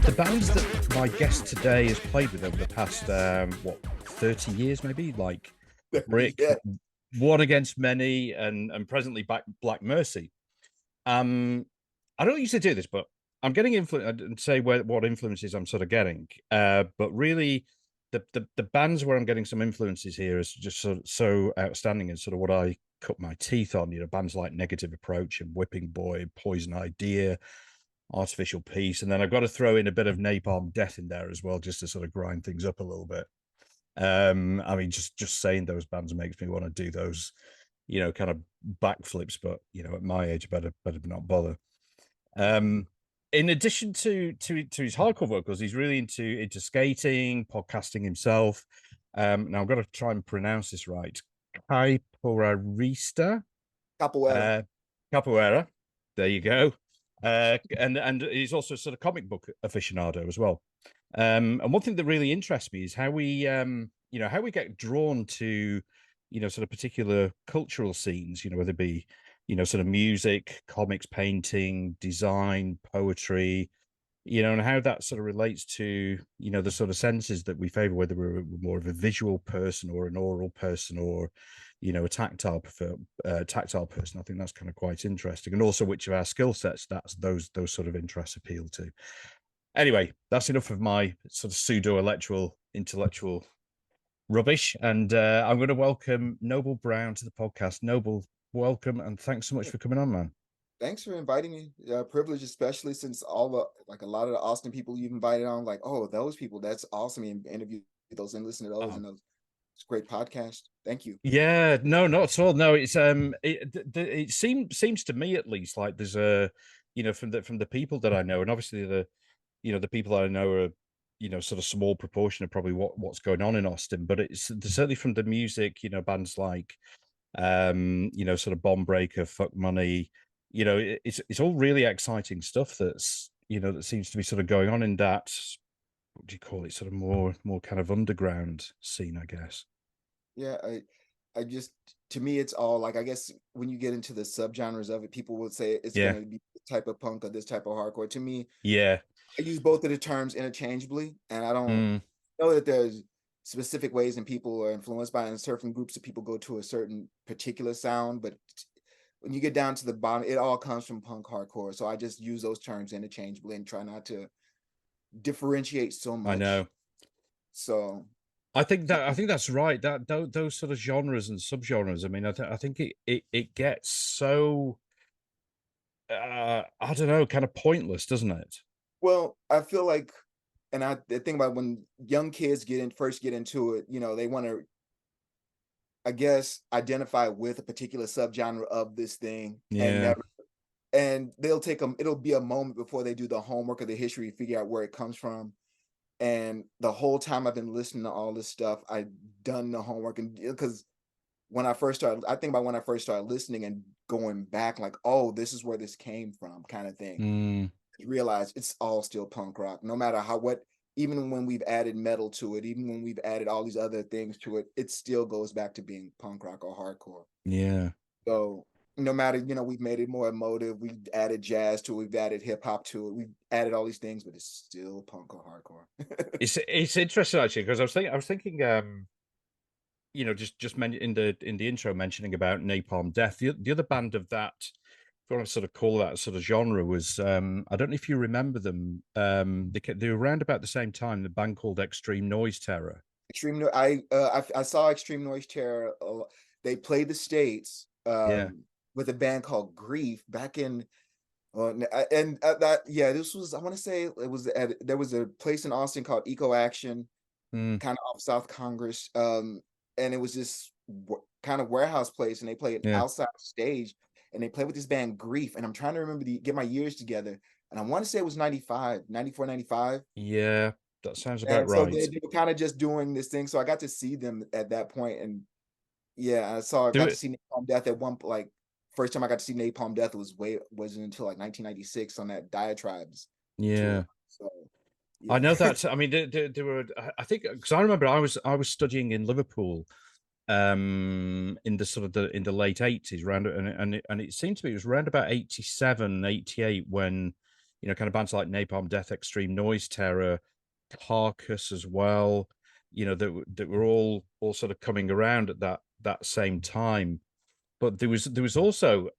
The bands that my guest today has played with over the past 30 years, maybe, like Brick, Yeah. One Against Many, and presently Black Mercy. I don't usually do this, but I'm getting influence and say what influences I'm sort of getting. But really, the bands where I'm getting some influences here is just so outstanding and sort of what I cut my teeth on. You know, bands like Negative Approach and Whipping Boy, Poison Idea, Artificial Peace, and then I've got to throw in a bit of Napalm Death in there as well, just to sort of grind things up a little bit. I mean, just saying those bands makes me want to do those, you know, kind of backflips. But you know, at my age, better not bother. In addition to his hardcore vocals, he's really into skating, podcasting himself. Now I've got to try and pronounce this right. Caipoerista, Capoeira. Capoeira. There you go. And he's also sort of comic book aficionado as well. And one thing that really interests me is how we you know, how we get drawn to, you know, sort of particular cultural scenes, you know, whether it be, you know, sort of music, comics, painting, design, poetry, you know, and how that sort of relates to, you know, the sort of senses that we favor, whether we're more of a visual person or an oral person or, you know, a tactile person. I think that's kind of quite interesting. And also which of our skill sets that's those sort of interests appeal to. Anyway, that's enough of my sort of intellectual rubbish. And I'm going to welcome Noble Brown to the podcast. Noble, welcome, and thanks so much for coming on, man. Thanks for inviting me. Privilege, especially since all the a lot of the Austin people you've invited on, like, oh, those people, that's awesome. And interview those and listen to those and those. It's a great podcast. Thank you. Yeah, no, not at all. No, it's it seems to me at least like there's a, you know, from the people that I know, and obviously you know, the people that I know are, you know, sort of small proportion of probably what's going on in Austin, but it's certainly from the music, you know, bands like you know, sort of Bomb Breaker, Fuck Money, you know, it's all really exciting stuff that's, you know, that seems to be sort of going on in that, what do you call it, sort of more kind of underground scene, I guess. Yeah, I just, to me, it's all like, I guess when you get into the subgenres of it, people will say it's Yeah. going to be this type of punk or this type of hardcore. To me, Yeah. I use both of the terms interchangeably, and I don't Mm. know that there's specific ways and people are influenced by, and certain groups of people go to a certain particular sound, but when you get down to the bottom, it all comes from punk hardcore. So I just use those terms interchangeably and try not to differentiate so I much. know. So I think that's right. That those sort of genres and subgenres. I mean, I think it gets so I don't know, kind of pointless, doesn't it? well, I feel like, and I think about when young kids first get into it, you know, they want to, I guess, identify with a particular subgenre of this thing and Yeah. never, and they'll take them, it'll be a moment before they do the homework or the history, figure out where it comes from. And the whole time I've been listening to all this stuff, I've done the homework. And because when I first started, I think about when I first started listening and going back, like, oh, this is where this came from, kind of thing. Mm. You realize it's all still punk rock, no matter even when we've added metal to it, even when we've added all these other things to it, it still goes back to being punk rock or hardcore. Yeah. So no matter, you know, we've made it more emotive, we've added jazz to it, we've added hip hop to it, we've added all these things, but it's still punk or hardcore. It's interesting actually because I was thinking you know, just in the intro mentioning about Napalm Death. The other band of that, if you want to sort of call that sort of genre, was I don't know if you remember them. They were around about the same time. The band called Extreme Noise Terror. I saw Extreme Noise Terror. They played the States Yeah. with a band called Grief back in. And that, yeah, this was, I want to say it was there was a place in Austin called Eco Action, Mm. kind of off South Congress, and it was this kind of warehouse place, and they played an Yeah. outside stage, and they played with this band Grief, and I'm trying to remember get my years together, and I want to say it was 95, 94, 95. Yeah. That sounds about And so right. they were kind of just doing this thing, so I got to see them at that point, and yeah, Do got to it. see Napalm Death at one, like, first time I got to see Napalm Death wasn't until like 1996 on that Diatribes Yeah. tour. So I yeah. know that. I mean, they were. I think because I remember I was studying in Liverpool, in the sort of in the late 80s, round and it seemed to me it was around about 87, 88 when kind of bands like Napalm Death, Extreme Noise Terror, Carcass as well, that were all sort of coming around at that same time. But there was also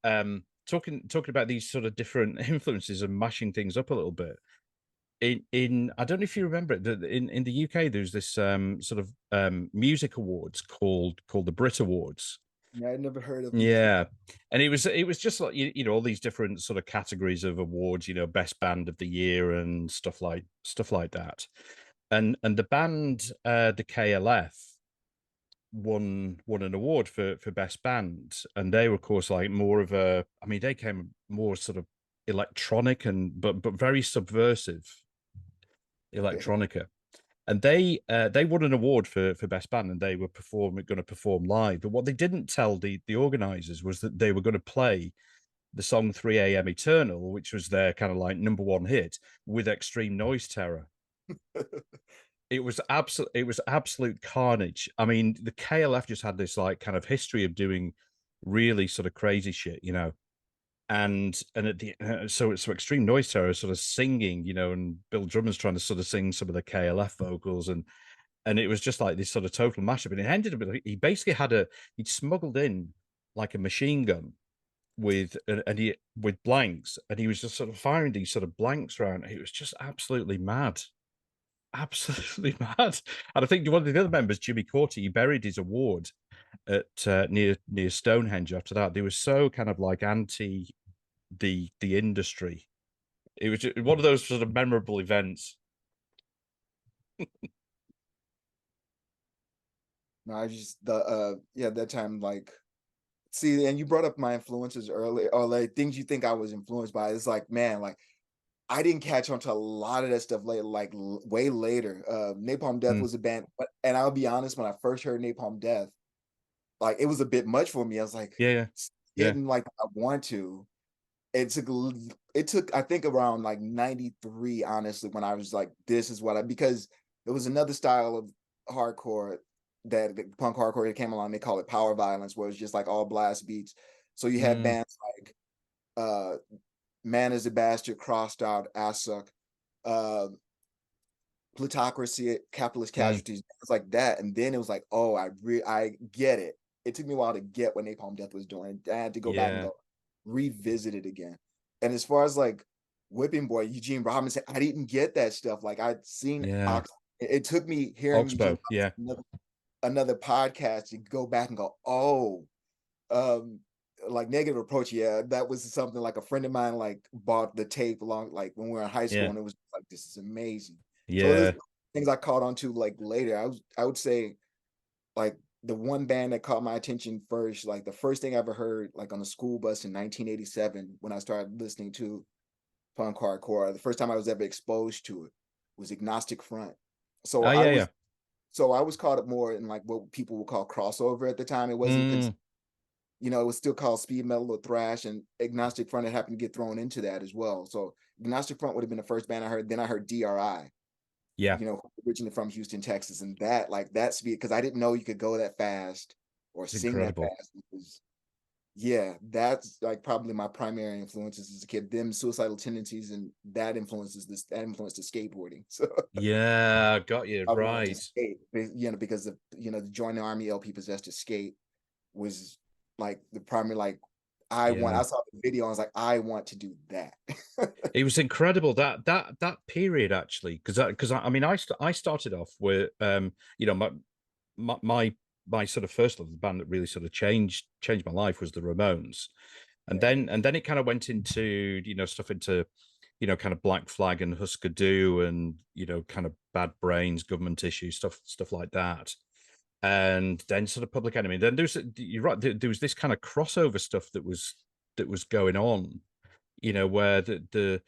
talking about these sort of different influences and mashing things up a little bit. In I don't know if you remember it, in the UK there's this sort of music awards called the Brit Awards. Yeah, I never heard of these. Yeah, and it was just like all these different sort of categories of awards, best band of the year and stuff like that. And the band the KLF won an award for best band, and they were of course like more of a, I mean, they came more sort of electronic and but very subversive electronica, and they won an award for best band, and they were going to perform live. But what they didn't tell the organizers was that they were going to play the song 3 a.m. Eternal, which was their kind of like number one hit, with Extreme Noise Terror. It was absolute carnage. I mean, the KLF just had this like kind of history of doing really sort of crazy shit, and at the so Extreme Noise Terror sort of singing, and Bill Drummond's trying to sort of sing some of the KLF vocals, and it was just like this sort of total mashup. And it ended up he basically he'd smuggled in like a machine gun with blanks, and he was just sort of firing these sort of blanks around. It was just absolutely mad. Absolutely mad. And I think one of the other members, Jimmy Corti, he buried his award at near Stonehenge after that. They were so kind of like anti the industry. It was just one of those sort of memorable events. No, I just that time, like, see, and you brought up my influences earlier, or like things you think I was influenced by. It's like, man, like I didn't catch on to a lot of that stuff later, like way later. Napalm Death Mm. was a band, and I'll be honest, when I first heard Napalm Death, like it was a bit much for me. I was like, Yeah, yeah, yeah. getting like I want to. It took I think around like 93, honestly, when I was like, this is what I, because there was another style of hardcore, that the punk hardcore that came along, they call it power violence, where it's just like all blast beats. So you had Mm, bands like uh Man is a Bastard, Crossed Out, Assuck, uh Plutocracy, Capitalist mm. Casualties, it's like that. And then it was like, oh, I get it. It took me a while to get what Napalm Death was doing. I had to go back and Yeah, go revisit it again. And as far as like Whipping Boy, Eugene Robinson, I didn't get that stuff. Like I'd seen yeah. it took me hearing Eugene Oxbow, yeah. Robinson, another podcast, to go back and go, oh, um, like Negative Approach. Yeah, that was something like a friend of mine like bought the tape along, like when we were in high school, Yeah, and it was like, this is amazing. So there's yeah. things I caught on to like later. I would say like the one band that caught my attention first, like the first thing I ever heard like on a school bus in 1987, when I started listening to punk hardcore, the first time I was ever exposed to it was Agnostic Front. So Oh, I yeah, was yeah. so I was caught up more in like what people would call crossover at the time. It wasn't Mm, it was still called speed metal or thrash, and Agnostic Front had happened to get thrown into that as well. So Agnostic Front would have been the first band I heard. Then I heard DRI, yeah. originally from Houston, Texas, and that, like, that speed, because I didn't know you could go that fast or It's sing that incredible. fast. Yeah, that's like probably my primary influences as a kid. Them Suicidal Tendencies, and that influenced the skateboarding. So Yeah, got you I wanted to right. skate, because of the Join the Army LP Possessed to Skate was like the primary, like, I Yeah. saw the video, I was like, I want to do that. It was incredible that period actually, because I mean I started off with my my sort of first love, the band that really sort of changed my life, was the Ramones, and Right. then it kind of went into stuff into kind of Black Flag and Husker Du, and kind of Bad Brains, Government Issue stuff like that, and then sort of Public Enemy. Then you're right, there was this kind of crossover stuff that was going on, where the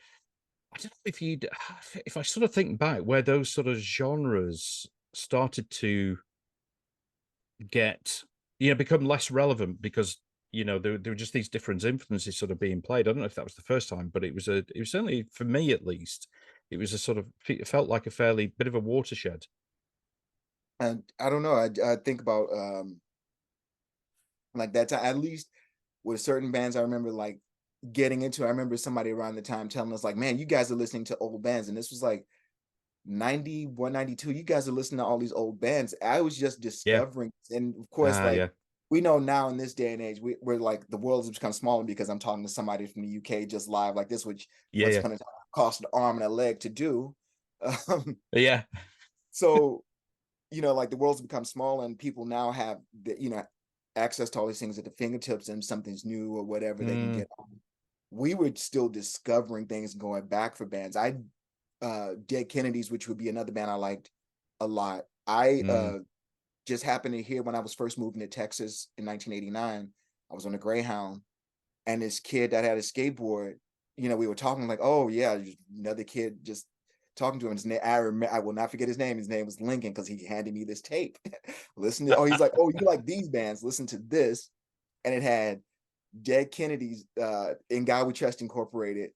I don't know if I sort of think back where those sort of genres started to get, become less relevant, because there were just these different influences sort of being played. I don't know if that was the first time, but it was certainly, for me at least, it was a sort of, it felt like a fairly bit of a watershed. And I don't know, I think about like that time, at least with certain bands, I remember like getting into it. I remember somebody around the time telling us like, man, you guys are listening to old bands. And this was like 91, 92. You guys are listening to all these old bands. I was just Yeah. discovering. And of course, like Yeah. we know now in this day and age, we're like the world has become smaller because I'm talking to somebody from the UK just live like this, which Yeah. once Yeah. upon a time cost an arm and a leg to do. Um, Yeah. so, like the world's become smaller and people now have access to all these things at the fingertips and something's new or whatever they can Mm, get on. We were still discovering things and going back for bands. Dead Kennedys, which would be another band I liked a lot. I mm, just happened to hear when I was first moving to Texas in 1989. I was on a Greyhound, and this kid that had a skateboard, we were talking like, oh yeah, another kid just talking to him. His name, I will not forget his name. His name was Lincoln because he handed me this tape. Listen to, he's like, oh, you like these bands? Listen to this, and it had Dead Kennedys, in God We Trust Incorporated,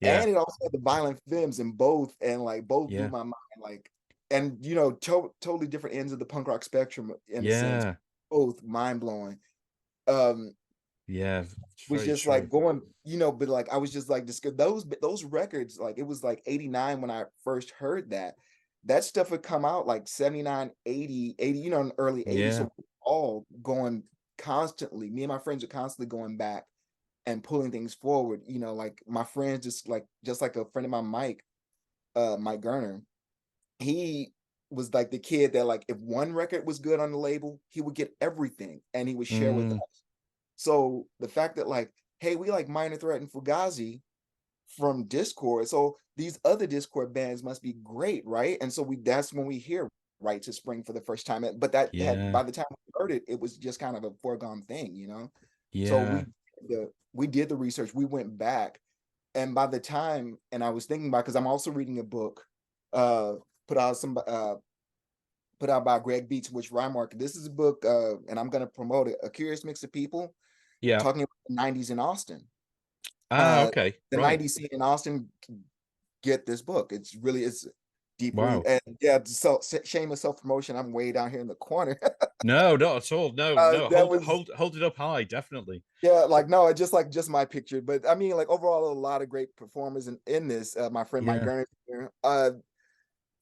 yeah. and it also had the Violent Femmes in both, and like both blew Yeah. my mind. Like, and totally different ends of the punk rock spectrum in a sense, Yeah. both mind blowing. Um, Yeah. It's was very just true. like going, but like I was just like those records, like it was like 89 when I first heard that. That stuff would come out like 79, 80, in the early 80s. Yeah. So all going constantly. Me and my friends are constantly going back and pulling things forward. Like my friends, just like a friend of mine, Mike Garner, he was like the kid that like if one record was good on the label, he would get everything and he would share with Mm, us. So the fact that like, hey, we like Minor Threat and Fugazi from Discord, so these other Discord bands must be great, right? And so that's when we hear Right to Spring for the first time. But that had yeah. by the time we heard it, it was just kind of a foregone thing. So Yeah. we did the research, we went back, and by the time, and I was thinking about, because I'm also reading a book uh put out some put out by Greg Beats, which Rymark. This is a book, and I'm gonna promote it, A Curious Mix of People, Yeah. talking about the 90s in Austin. Ah, Uh okay. the Right. 90s scene in Austin, get this book. It's deep root. Wow. And yeah, so shameless self-promotion. I'm way down here in the corner. No, not at all. No, no. That Hold was hold it up high, definitely. Yeah, like no, it's just my picture. But I mean, like overall, a lot of great performers in this. My friend Mike Yeah. Gurney here.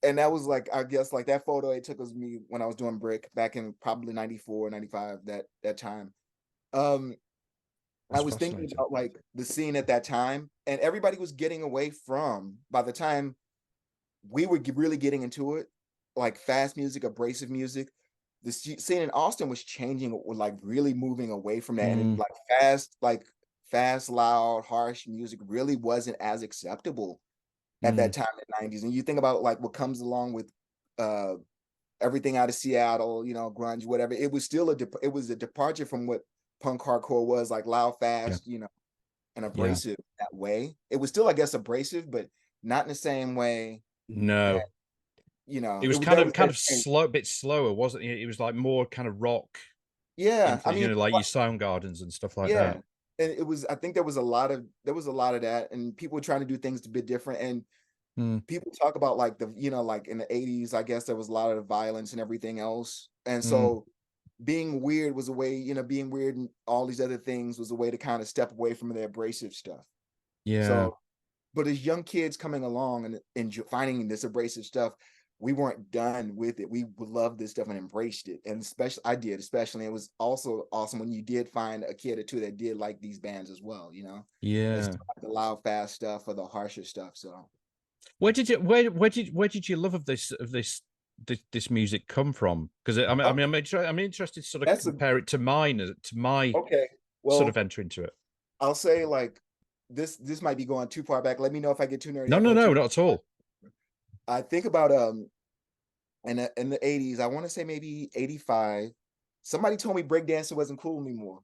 And that was like, I guess like that photo it took was me when I was doing Brick back in probably 94, 95, that time. Um, I That's was thinking fascinating. about like the scene at that time, and everybody was getting away from, by the time we were really getting into it, like fast music, abrasive music. The scene in Austin was changing, like really moving away from that, and Mm, fast, loud, harsh music really wasn't as acceptable at that mm, time in the 90s. And you think about like what comes along with uh everything out of Seattle, grunge, whatever. It was still it was a departure from what punk hardcore was, like loud, yeah. fast, and Yeah. abrasive that way. It was still, I guess, abrasive, but not in the same way that, No. It it was was kind that of was kind that of change. slow, a bit slower, wasn't it? It was like more kind of rock Yeah, I influence, mean, like your Soundgardens and stuff like yeah. that. And it was, I think there was a lot of that, and people were trying to do things a bit different. And Mm, people talk about like like in the 80s, I guess there was a lot of violence and everything else. And mm, so being weird was a way, being weird and all these other things was a way to kind of step away from the abrasive stuff. yeah. So, but as young kids coming along and finding this abrasive stuff, we weren't done with it. We loved this stuff and embraced it. And especially, I did, especially. It was also awesome when you did find a kid or two that did like these bands as well. That's Yeah. like the loud, fast stuff or the harsher stuff. So, Where did your love of this music come from? Because oh, I'm interested to sort of that's a compare it to mine, to my okay. sort of Well, entry into it. I'll say like this might be going too far back. Let me know if I get too nerdy. No, I no, go no, too. not at all. I think about in the 80s, I want to say maybe 85. Somebody told me breakdancing wasn't cool anymore.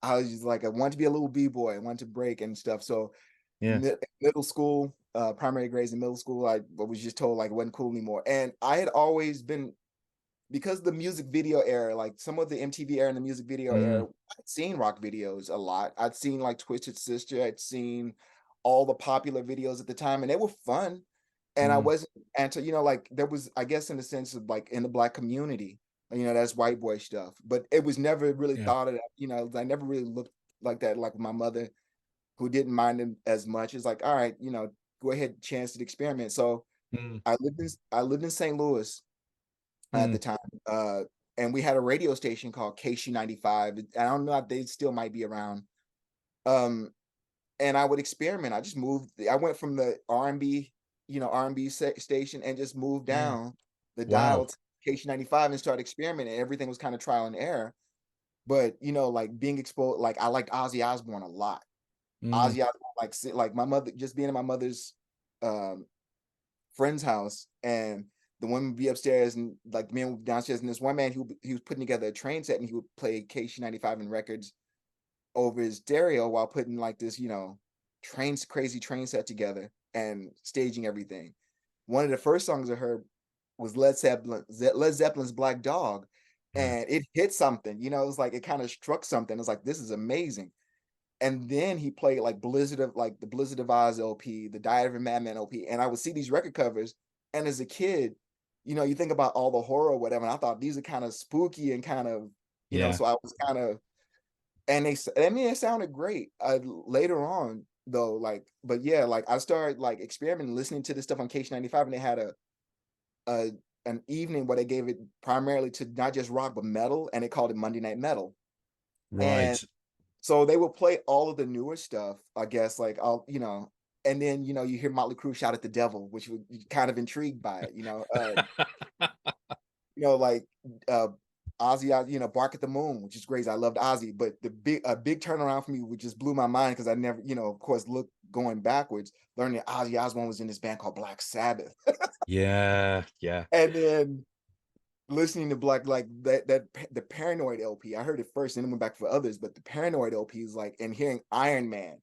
I was just like, I wanted to be a little b-boy. I wanted to break and stuff. So Yeah. middle school, primary grades in middle school, I was just told like it wasn't cool anymore. And I had always been, because the music video era, like some of the MTV era and the music video era, Mm, I'd seen rock videos a lot. I'd seen like Twisted Sister. I'd seen all the popular videos at the time, and they were fun. And I mm, wasn't anti, like there was, I guess, in the sense of like in the Black community, that's white boy stuff. But it was never really yeah. thought of that. I never really looked like that, like my mother. who didn't mind him as much. It's like, all right, go ahead, chance to experiment. So Mm, I lived in St. Louis at mm, the time. And we had a radio station called KC95. I don't know if they still might be around. Um, and I would experiment. I just moved. I went from the R&B, R&B station, and just moved mm. down the dial Wow. to KC95 and started experimenting. Everything was kind of trial and error. But like being exposed, like I liked Ozzy Osbourne a lot. Mm, Ozzy Osbourne, like my mother, just being in my mother's um friend's house, and the women would be upstairs, and like the men would be downstairs, and this one man, he was putting together a train set, and he would play KC95 and records over his stereo while putting like this, crazy train set together and staging everything. One of the first songs I heard was Led Zeppelin's Black Dog, yeah. and it hit something. It was like it kind of struck something. It's like, this is amazing. And then he played like the Blizzard of Oz LP, the Diary of a Madman LP, and I would see these record covers. And as a kid, you think about all the horror or whatever, and I thought these are kind of spooky and kind of, Yeah. so I was kind of, and it sounded great. Later on though, but yeah, like I started like experimenting, listening to this stuff on KH95, and they had a an evening where they gave it primarily to not just rock but metal, and they called it Monday Night Metal. And Right. so they would play all of the newer stuff, I guess, like all, and then you hear Motley Crue shout at the devil, which was kind of intrigued by it, like Ozzy, Bark at the Moon, which is great. I loved Ozzy, but a big turnaround for me, which just blew my mind because I never, of course, look going backwards, learning that Ozzy Osbourne was in this band called Black Sabbath, Yeah. Yeah. and then listening to Black, like the Paranoid LP. I heard it first, and then went back for others, but the Paranoid LP is like, and hearing Iron Man.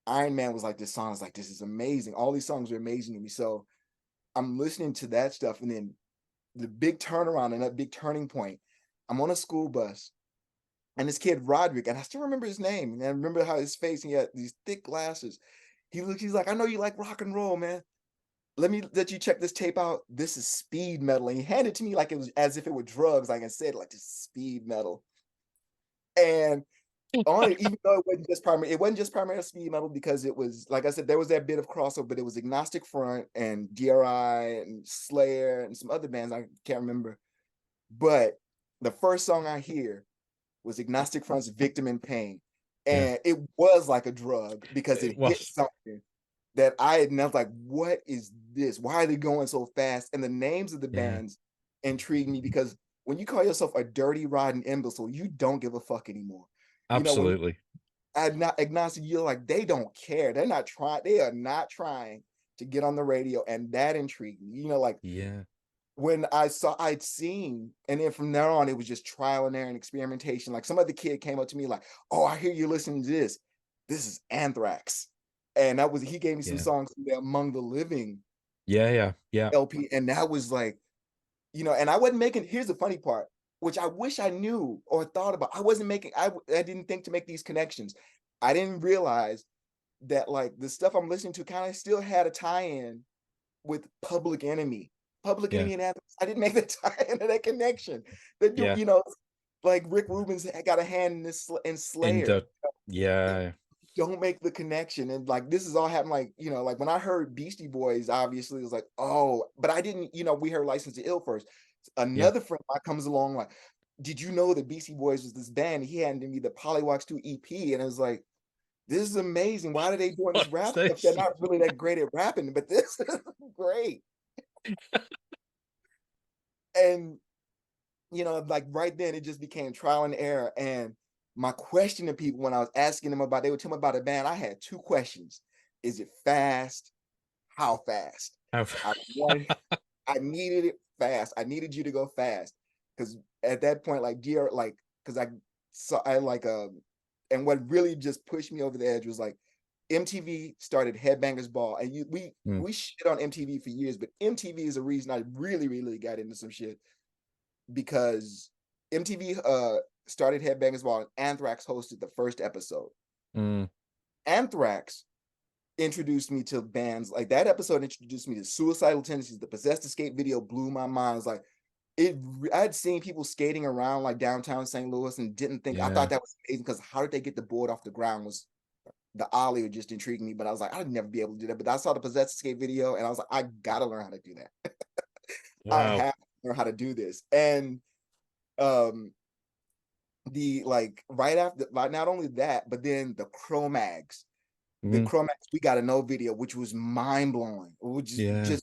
Iron Man was like, this song is like, this is amazing. All these songs are amazing to me. So I'm listening to that stuff, and then the big turnaround and that big turning point. I'm on a school bus, and this kid Roderick, and I still remember his name, and I remember how his face, and he had these thick glasses. He's like, I know you like rock and roll, man. Let me let you check this tape out. This is speed metal. And he handed it to me like it was as if it were drugs. Like I said, like, this is speed metal. And on it, even though it wasn't just primarily speed metal, because it was, like I said, there was that bit of crossover, but it was Agnostic Front and DRI and Slayer and some other bands I can't remember. But the first song I hear was Agnostic Front's Victim in Pain. Yeah. And it was like a drug because It it hit was. something that I had never, like, what is this? Why are they going so fast? And the names of the Yeah. bands intrigue me, because when you call yourself a dirty, rotten imbecile, you don't give a fuck anymore. When Absolutely. agnostic, you're like, they don't care. They are not trying to get on the radio. And that intrigued me. Like Yeah. when I'd seen, and then from there on, it was just trial and error and experimentation. Like some other kid came up to me like, oh, I hear you listening to this. This is Anthrax. And he gave me some Yeah. songs from the Among the Living Yeah. Yeah. Yeah. LP. And that was like, and I wasn't making, here's the funny part, which I wish I knew or thought about. I didn't think to make these connections. I didn't realize that like the stuff I'm listening to kind of still had a tie-in with Public Enemy. Public Yeah. Enemy and Anthrax. I didn't make the tie-in of that connection. That Yeah. like Rick Rubin's got a hand in this in In Slayer. the yeah. Don't make the connection. And like this is all happening, like, like when I heard Beastie Boys, obviously it was like, oh, but I didn't, we heard License to Ill first. Yeah. Another friend of mine comes along like, did you know that Beastie Boys was this band? He handed me the Pollywogs 2 EP, and it was like, this is amazing. Why are they doing this rap stuff? They're not really that great at rapping, but this is great. And like right then it just became trial and error. And my question to people when I was asking them they would tell me about a band, I had two questions. Is it fast? How fast? I wanted, I needed it fast. I needed you to go fast. Because at that point, like because I saw, I like and what really just pushed me over the edge was like MTV started Headbangers Ball. And Mm, we shit on MTV for years, but MTV is a reason I really, really got into some shit, because MTV started Headbangers Ball, and Anthrax hosted the first episode. mm, Anthrax introduced me to bands, like that episode introduced me to Suicidal Tendencies. The Possessed Escape video blew my mind. It's like I'd seen people skating around like downtown St. Louis and didn't think, I yeah. thought that was amazing, because how did they get the board off the ground was the ollie would just intrigue me, but I was like, I'd never be able to do that. But I saw the Possessed Escape video, and I was like, I gotta learn how to do that. I Wow. have to learn how to do this. And um the like right after, like, not only that, but then the Mm, Chromax We Gotta Know video, which was mind blowing, which is yeah. just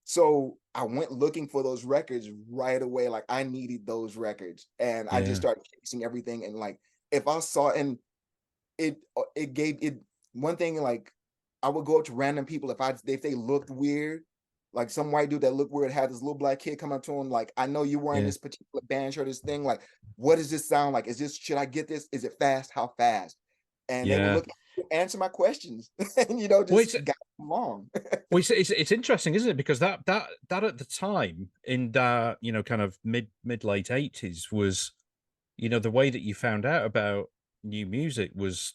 so I went looking for those records right away. Like I needed those records, and I just Yeah. started chasing everything. And like if I saw, and it gave it one thing, like I would go up to random people if they looked weird, like some white dude that looked weird had this little black kid come up to him, like, I know you're wearing Yeah. this particular band shirt, this thing, like, what does this sound like? Is this, should I get this? Is it fast? How fast? And they would Yeah. look, answer my questions, and Well, just got along. it's interesting, isn't it? Because that at the time in the kind of mid late 80s was, the way that you found out about new music was,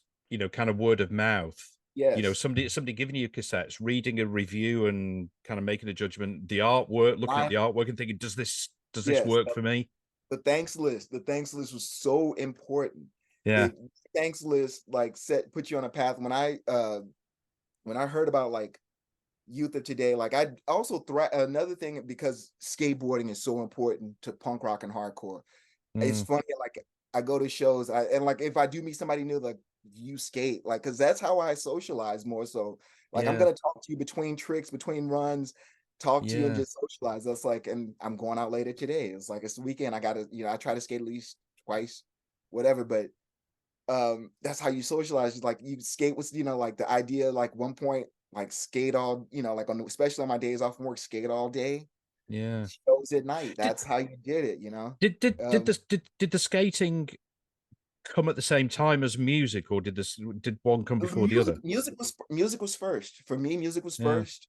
kind of word of mouth. Yes, Somebody giving you cassettes, reading a review and kind of making a judgment, the artwork, looking at my the artwork and thinking, does this yes, work for me? the thanks list was so important. Yeah. It Thanks list like put you on a path. When I heard about like youth of today, like I also another thing, because skateboarding is so important to punk rock and hardcore. It's Mm, funny, like I go to shows, and like if I do meet somebody new, like you skate, like because that's how I socialize more so. Like I'm yeah. gonna talk to you between tricks, between runs, talk to you and Yeah. just socialize. That's like, and I'm going out later today. It's like it's the weekend. I gotta, I try to skate at least twice, whatever. But that's how you socialize. It's like you skate with, like the idea, like one point, like skate all, like especially on my days off from work, skate all day, Yeah. shows at night. Did That's how you did. did the skating come at the same time as music, or did one come before the other? Music was first for me. Music was Yeah. first,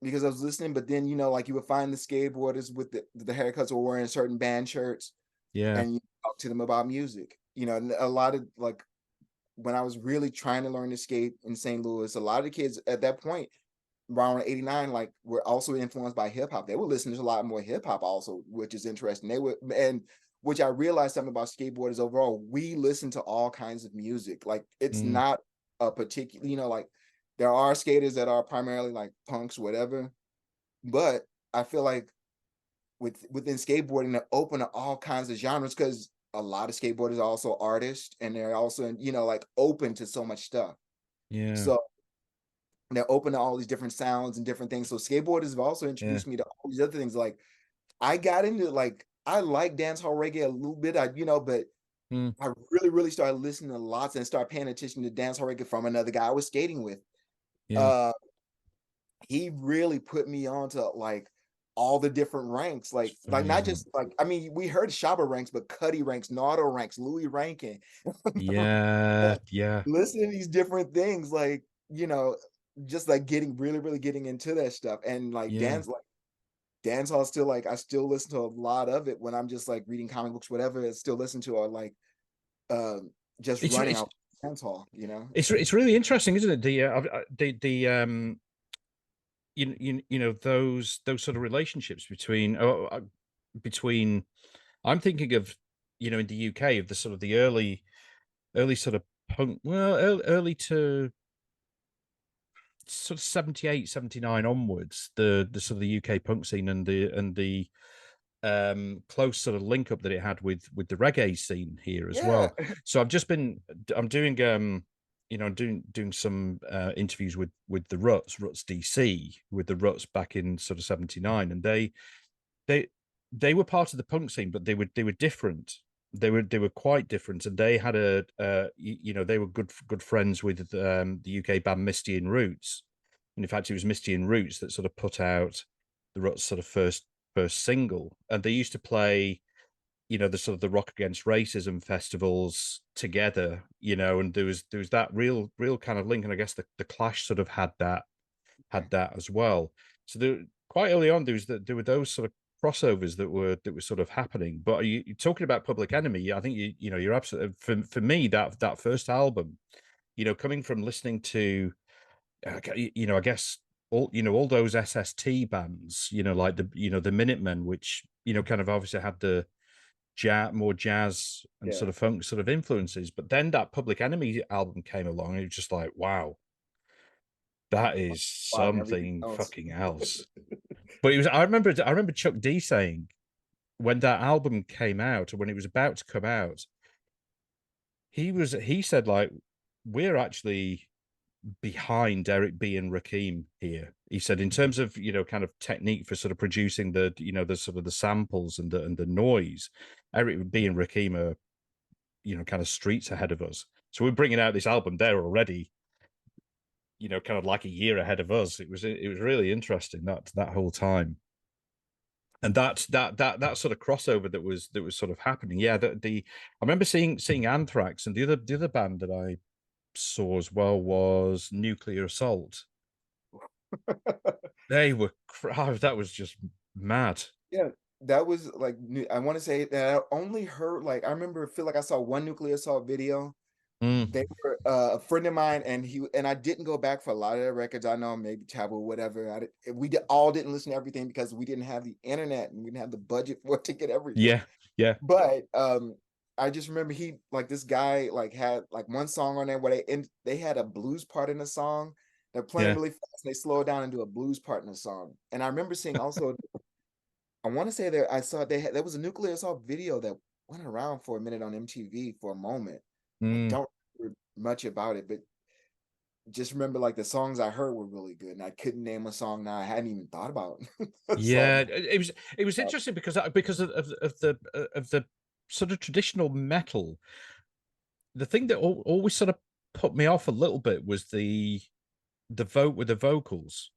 because I was listening. But then, like you would find the skateboarders with the haircuts, were wearing certain band shirts, Yeah. and you talk to them about music. And a lot of like when I was really trying to learn to skate in St. Louis, a lot of the kids at that point, around '89, like were also influenced by hip hop. They were listening to a lot more hip hop also, which is interesting. They would, and which I realized something about skateboarders overall. We listen to all kinds of music. Like it's Mm, not a particular, like there are skaters that are primarily like punks, whatever. But I feel like within skateboarding, they're open to all kinds of genres, because a lot of skateboarders are also artists, and they're also, like open to so much stuff. yeah. So they're open to all these different sounds and different things. So skateboarders have also Yeah. introduced me to all these other things. Like I got into, like, I like dancehall reggae a little bit, but Mm, I really, really started listening to lots and start paying attention to dancehall reggae from another guy I was skating with. yeah. Uh, he really put me on to like all the different ranks, It's like not phenomenal. just like, I mean, we heard Shabba ranks, but Cuddy ranks, Nardo ranks, Louis Rankin. Yeah. Yeah. Listen to these different things, like, just like getting really, really getting into that stuff. And like Yeah. dance hall still, like I still listen to a lot of it when I'm just like reading comic books, whatever. I still listen to, or like just It's running it's out dance hall. it's really interesting, isn't it? The those sort of relationships between I'm thinking of, in the UK, of the sort of the early sort of punk, well, early to sort of 78, 79 onwards, the sort of the UK punk scene and the close sort of link up that it had with the reggae scene here as Yeah. well. So I'm doing doing some interviews with the Ruts DC, with the Ruts back in sort of 79, and they they were part of the punk scene, but they were different. They were quite different, and they had they were good friends with the UK band Misty and Roots. And in fact, it was Misty and Roots that sort of put out the Ruts' sort of first single, and they used to play, the sort of the Rock Against Racism festivals together, and there was that real kind of link, and I guess the Clash sort of had that as well. So quite early on, there were those sort of crossovers that were sort of happening. But you're talking about Public Enemy. I think you're absolutely, for me, that first album, coming from listening to, I guess all those SST bands, like the Minutemen, which kind of obviously had more jazz and Yeah. sort of funk sort of influences. But then that Public Enemy album came along, and it was just like, wow, that is Why everything something else. fucking else. But it was, I remember Chuck D saying when that album came out, or when it was about to come out, he said like, we're actually behind Eric B and Rakim here. He said in terms of, kind of technique for sort of producing the, the sort of the samples and the noise, Eric B and Rakim are, kind of streets ahead of us. So we're bringing out this album. They're already, kind of like a year ahead of us. It was really interesting that whole time. And that sort of crossover that was sort of happening. Yeah, I remember seeing Anthrax, and the other band that I saw as well was Nuclear Assault. They were that was just mad. Yeah, that was like I want to say that I only heard like I remember feel like I saw one Nuclear Assault video. They Mm. were a friend of mine, and I didn't go back for a lot of their records. I know maybe Taboo, whatever. All didn't listen to everything because we didn't have the internet and we didn't have the budget for it to get everything. Yeah, yeah, But I just remember he like this guy like had like one song on there where they had a blues part in the song. They're playing yeah. really fast and they slow it down and do a blues part in the song. And I remember seeing also I want to say there I saw there was a Nuclear Assault video that went around for a minute on MTV for a moment. I Mm. don't remember much about it, but just remember like the songs I heard were really good, and I couldn't name a song now I hadn't even thought about a Yeah, song. it was interesting because of the sort of traditional metal. The thing that always sort of put me off a little bit was the vote with the vocals,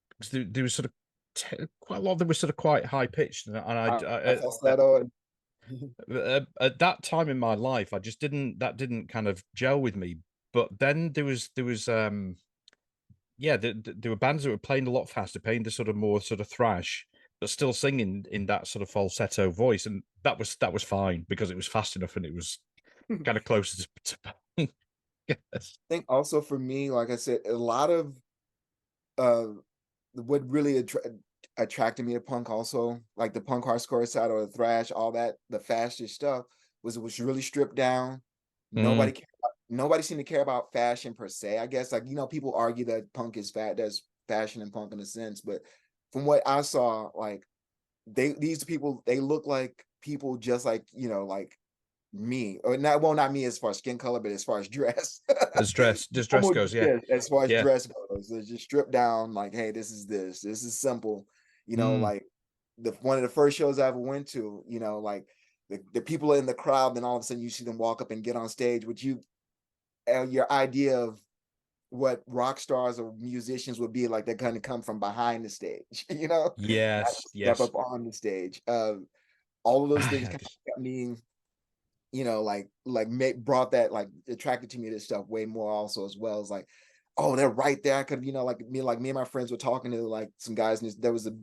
because there was sort of quite a lot of them were sort of quite high pitched, and I falsetto and at that time in my life, I just didn't that didn't kind of gel with me. But then there was yeah, there were bands that were playing a lot faster, playing the sort of more sort of thrash, but still singing in that sort of falsetto voice, and that was fine because it was fast enough and it was kind of closer to yes. think also for me, like I said, a lot of uh what really attracted me to punk also, like the punk hardcore side or the thrash, all that, the faster stuff was it was really stripped down. Mm, Nobody seemed to care about fashion per se. I guess like people argue that punk is there's fashion in punk in a sense, but from what I saw, like these people they look like people just like like me or not well not me as far as skin color but as far as dress. as dress Almost goes, yeah, yeah, as far as yeah. dress goes it's just stripped down like hey this is simple, Mm, like the one of the first shows I ever went to, like the people in the crowd, then all of a sudden you see them walk up and get on stage, which your idea of what rock stars or musicians would be like, they're going to come from behind the stage, not yes, step yes. up on the stage. All of those I things had kind of got me, brought that like attracted to me to stuff way more also as well as like, oh, they're right there. I could, like me and my friends were talking to like some guys, and there was a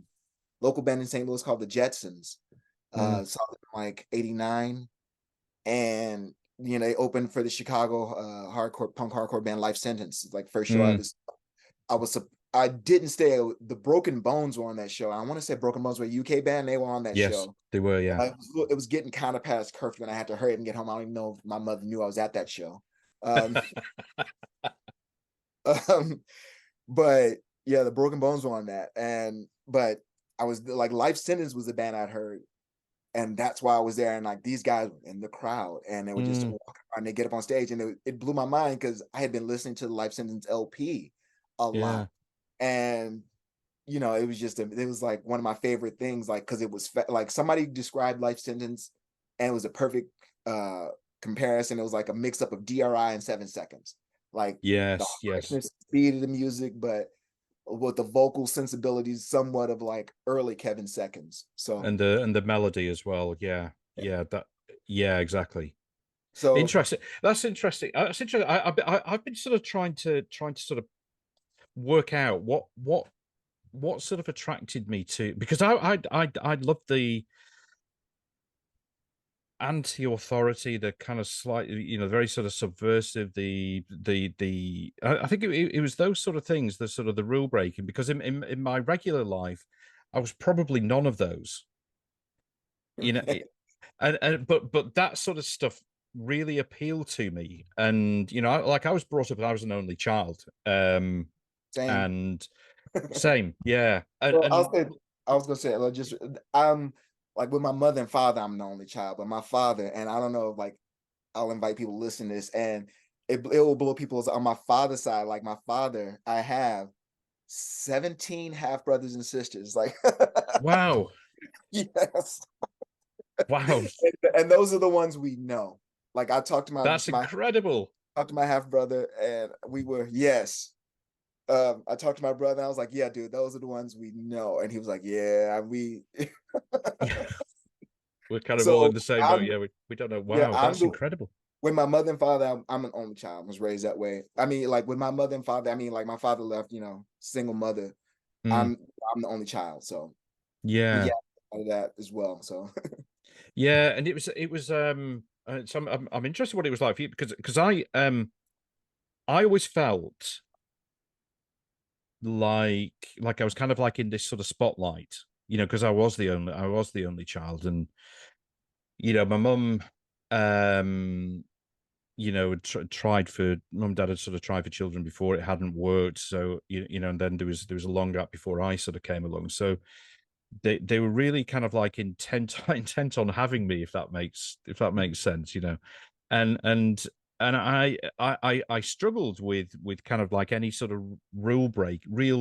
local band in St. Louis called the Jetsons. mm, Saw them like '89, and they opened for the Chicago punk hardcore band Life Sentence. Like first show mm, I was I didn't stay. The Broken Bones were on that show. I want to say Broken Bones were a UK band. They were on that yes, show. they were, yeah. It was getting kind of past curfew, and I had to hurry up and get home. I don't even know if my mother knew I was at that show. Um, um, but yeah, the Broken Bones were on that, but I was like Life Sentence was the band I'd heard, and that's why I was there. And like these guys were in the crowd, and they were just Mm, walking around. And they get up on stage, and it blew my mind because I had been listening to the Life Sentence LP a yeah. lot, and it was just it was like one of my favorite things, like because it was like somebody described Life Sentence, and it was a perfect comparison. It was like a mix up of DRI and 7 Seconds, like the Yes, yes. harshness, speed of the music, but with the vocal sensibilities somewhat of like early Kevin Seconds. So And the melody as well. Yeah, yeah. yeah, yeah, exactly. So Interesting. That's interesting. That's interesting. I've been sort of trying to sort of work out what sort of attracted me to, because I love the anti-authority, the kind of slightly, very sort of subversive, I think it was those sort of things, the sort of the rule breaking, because in my regular life I was probably none of those, you know. But that sort of stuff really appealed to me. And like I was brought up, I was an only child. Same. And same, yeah. And Well, and I was gonna say, like, just I'm like with my mother and father, I'm the only child, but my father, and I don't know, like, I'll invite people to listen to this, and it will blow people's on my father's side. Like my father, I have 17 half brothers and sisters. Like, wow, yes, wow, and those are the ones we know. Like I talked to that's my incredible. talked to my half brother, and we were yes. I talked to my brother. I was like, "Yeah, dude, those are the ones we know," and he was like, "Yeah, we." We're kind of all So in the same boat. I'm Yeah, we don't know. yeah, Wow, I'm that's the incredible. with my mother and father. I'm an only child. I was raised that way. I mean, like with my mother and father. I mean, like my father left, single mother. Mm, I'm I'm the only child. So, but yeah, yeah, all of that as well. So yeah, and it was so I'm interested what it was like for you because I always felt like I was kind of like in this sort of spotlight, because I was the only child. And my mum um tried for mum and dad had sort of tried for children before, it hadn't worked. So and then there was a long gap before I sort of came along. So they were really kind of like intent intent on having me, if that makes sense. And I struggled with kind of like any sort of real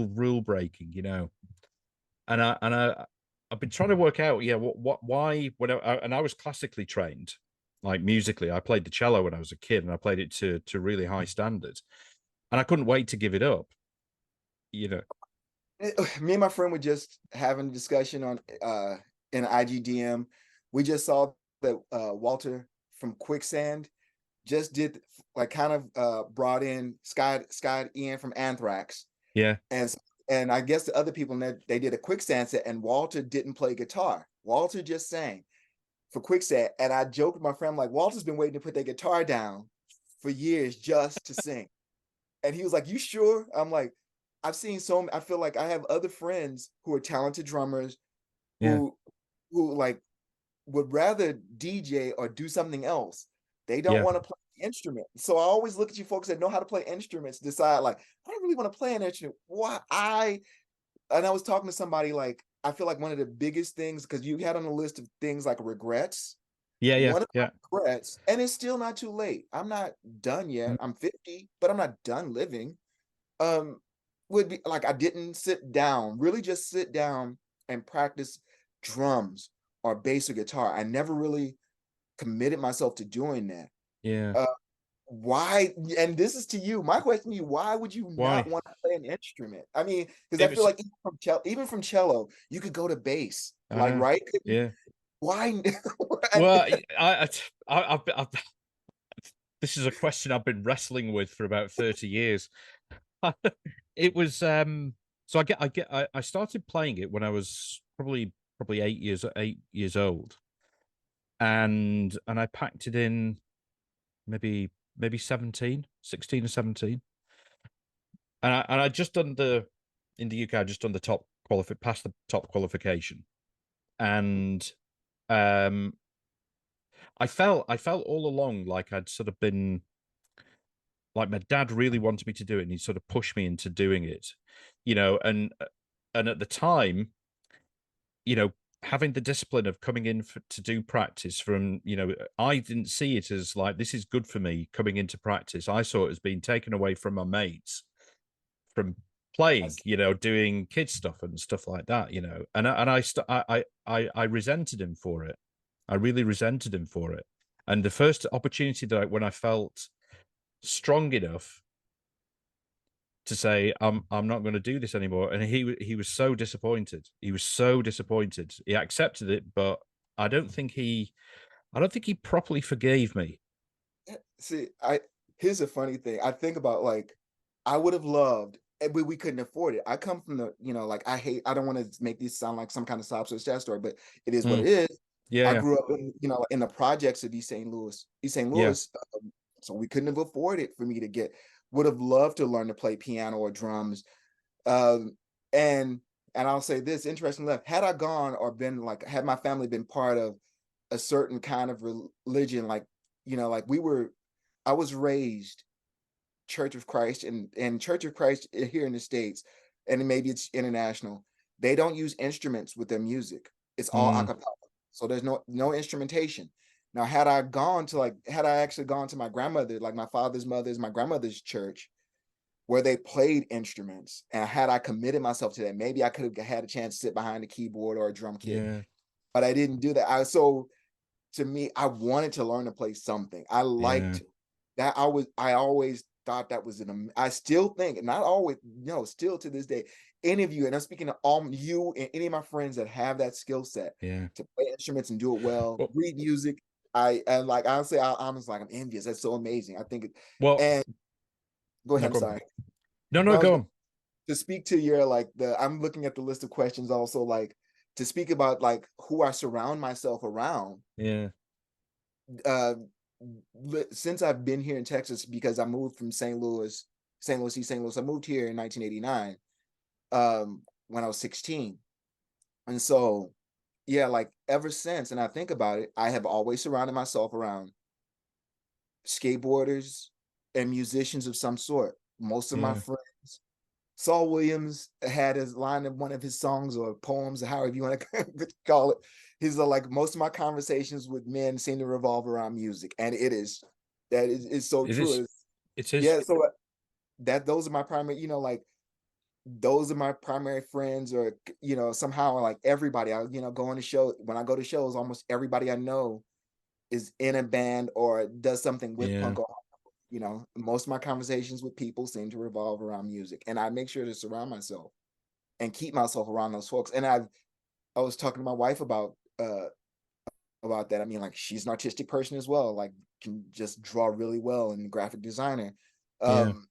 rule breaking. And I've been trying to work out, yeah, why, and I was classically trained, like musically. I played the cello when I was a kid, and I played it to really high standards, and I couldn't wait to give it up. You know, me and my friend were just having a discussion on in IGDM. We just saw that Walter from Quicksand just did like kind of brought in Scott Ian from Anthrax, yeah, and and I guess the other people in that they did a Quicksand set, and Walter didn't play guitar. Walter just sang for Quicksand, and I joked with my friend like Walter's been waiting to put their guitar down for years just to sing, and he was like, "You sure?" I'm like, "I've seen so. I feel like I have other friends who are talented drummers yeah, who like would rather DJ or do something else. They don't yeah, want to play the instrument. So I always look at you folks that know how to play instruments, decide like, I don't really want to play an instrument. Why and I was talking to somebody like, I feel like one of the biggest things, because you had on the list of things like regrets. yeah, yeah, One of yeah. my regrets, and it's still not too late. I'm not done yet. Mm, I'm 50, but I'm not done living. Um, would be like I didn't sit down, really just sit down and practice drums or bass or guitar. I never really committed myself to doing that. yeah. Uh, why? And this is to you. My question to you: why would you not Why? want to play an instrument? I mean, because I It feel was. like even from cello, you could go to bass, I like know. right? Yeah. Why? Well, I've this is a question I've been wrestling with for about 30 years. It was so I started playing it when I was probably 8 years old, and I packed it in maybe 16 or 17. And I just done the in the UK, I just done the past the top qualification. And um I felt all along like I'd sort of been like my dad really wanted me to do it, and he sort of pushed me into doing it, and at the time, you know, having the discipline of coming in to do practice from, I didn't see it as like this is good for me coming into practice. I saw it as being taken away from my mates from playing, doing kids stuff and stuff like that, and I resented him for it. I really resented him for it. And the first opportunity when I felt strong enough to say I'm not going to do this anymore, and he was so disappointed. He was so disappointed. He accepted it, but I don't think he I don't think he properly forgave me. See, I here's a funny thing. I think about like I would have loved, and we couldn't afford it. I come from the, like I don't want to make this sound like some kind of sob story, but it is what Mm, it is. yeah, I yeah, grew up in, in the projects of East St. Louis, yeah, so we couldn't have afforded for me to get. Would have loved to learn to play piano or drums. Um, and I'll say this, interesting enough, had I gone or been like, had my family been part of a certain kind of religion, like, like I was raised Church of Christ, and Church of Christ here in the States, and maybe it's international. They don't use instruments with their music. It's all a Mm, cappella. So there's no instrumentation. Now, had I actually gone to my grandmother, like my grandmother's church, where they played instruments, and had I committed myself to that, maybe I could have had a chance to sit behind a keyboard or a drum kit. yeah, But I didn't do that. So to me, I wanted to learn to play something. I yeah, liked that. I always thought that was I still think, and not always, still to this day, any of you, and I'm speaking to all you and any of my friends that have that skill set yeah. to play instruments and do it well, Well, read music. And like honestly, I'm just like, I'm envious. That's so amazing. I think it, well, and go ahead. no, I'm go on. sorry. No, No, no, I was go gonna, on. to speak to your like I'm looking at the list of questions also, like to speak about like who I surround myself around. Yeah, uh since I've been here in Texas, because I moved from East St. Louis. I moved here in 1989, when I was 16. And so, yeah, like ever since, and I think about it, I have always surrounded myself around skateboarders and musicians of some sort. Most of my yeah. friends, Saul Williams had his line in one of his songs or poems, or however you want to call it. He's like, most of my conversations with men seem to revolve around music, and it's so Is true. this? It is. Yeah, so that those are my primary, like those are my primary friends, or somehow like everybody I going to show when I go to shows, almost everybody I know is in a band or does something with Yeah, punk. Or most of my conversations with people seem to revolve around music, and I make sure to surround myself and keep myself around those folks. And I was talking to my wife about that. I mean, like, she's an artistic person as well, like can just draw really well, and graphic designer. yeah, um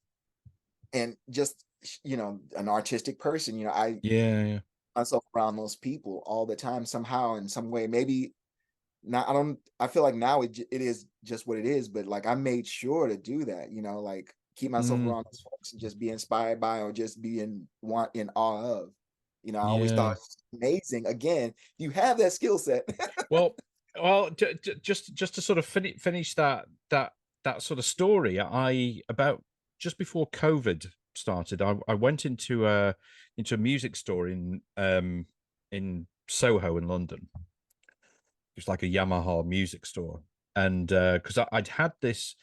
and just an artistic person. I yeah, yeah. myself around those people all the time, somehow, in some way. Maybe now, I feel like now it is just what it is, but like I made sure to do that, like keep myself Mm, around those folks and just be inspired by, or just be in awe of. I always thought yeah. it was amazing. Again, you have that skill set. Well, well, just to sort of finish that sort of story. I about just before COVID started, I went into a music store in Soho in London. It was like a Yamaha music store, and because I'd had this.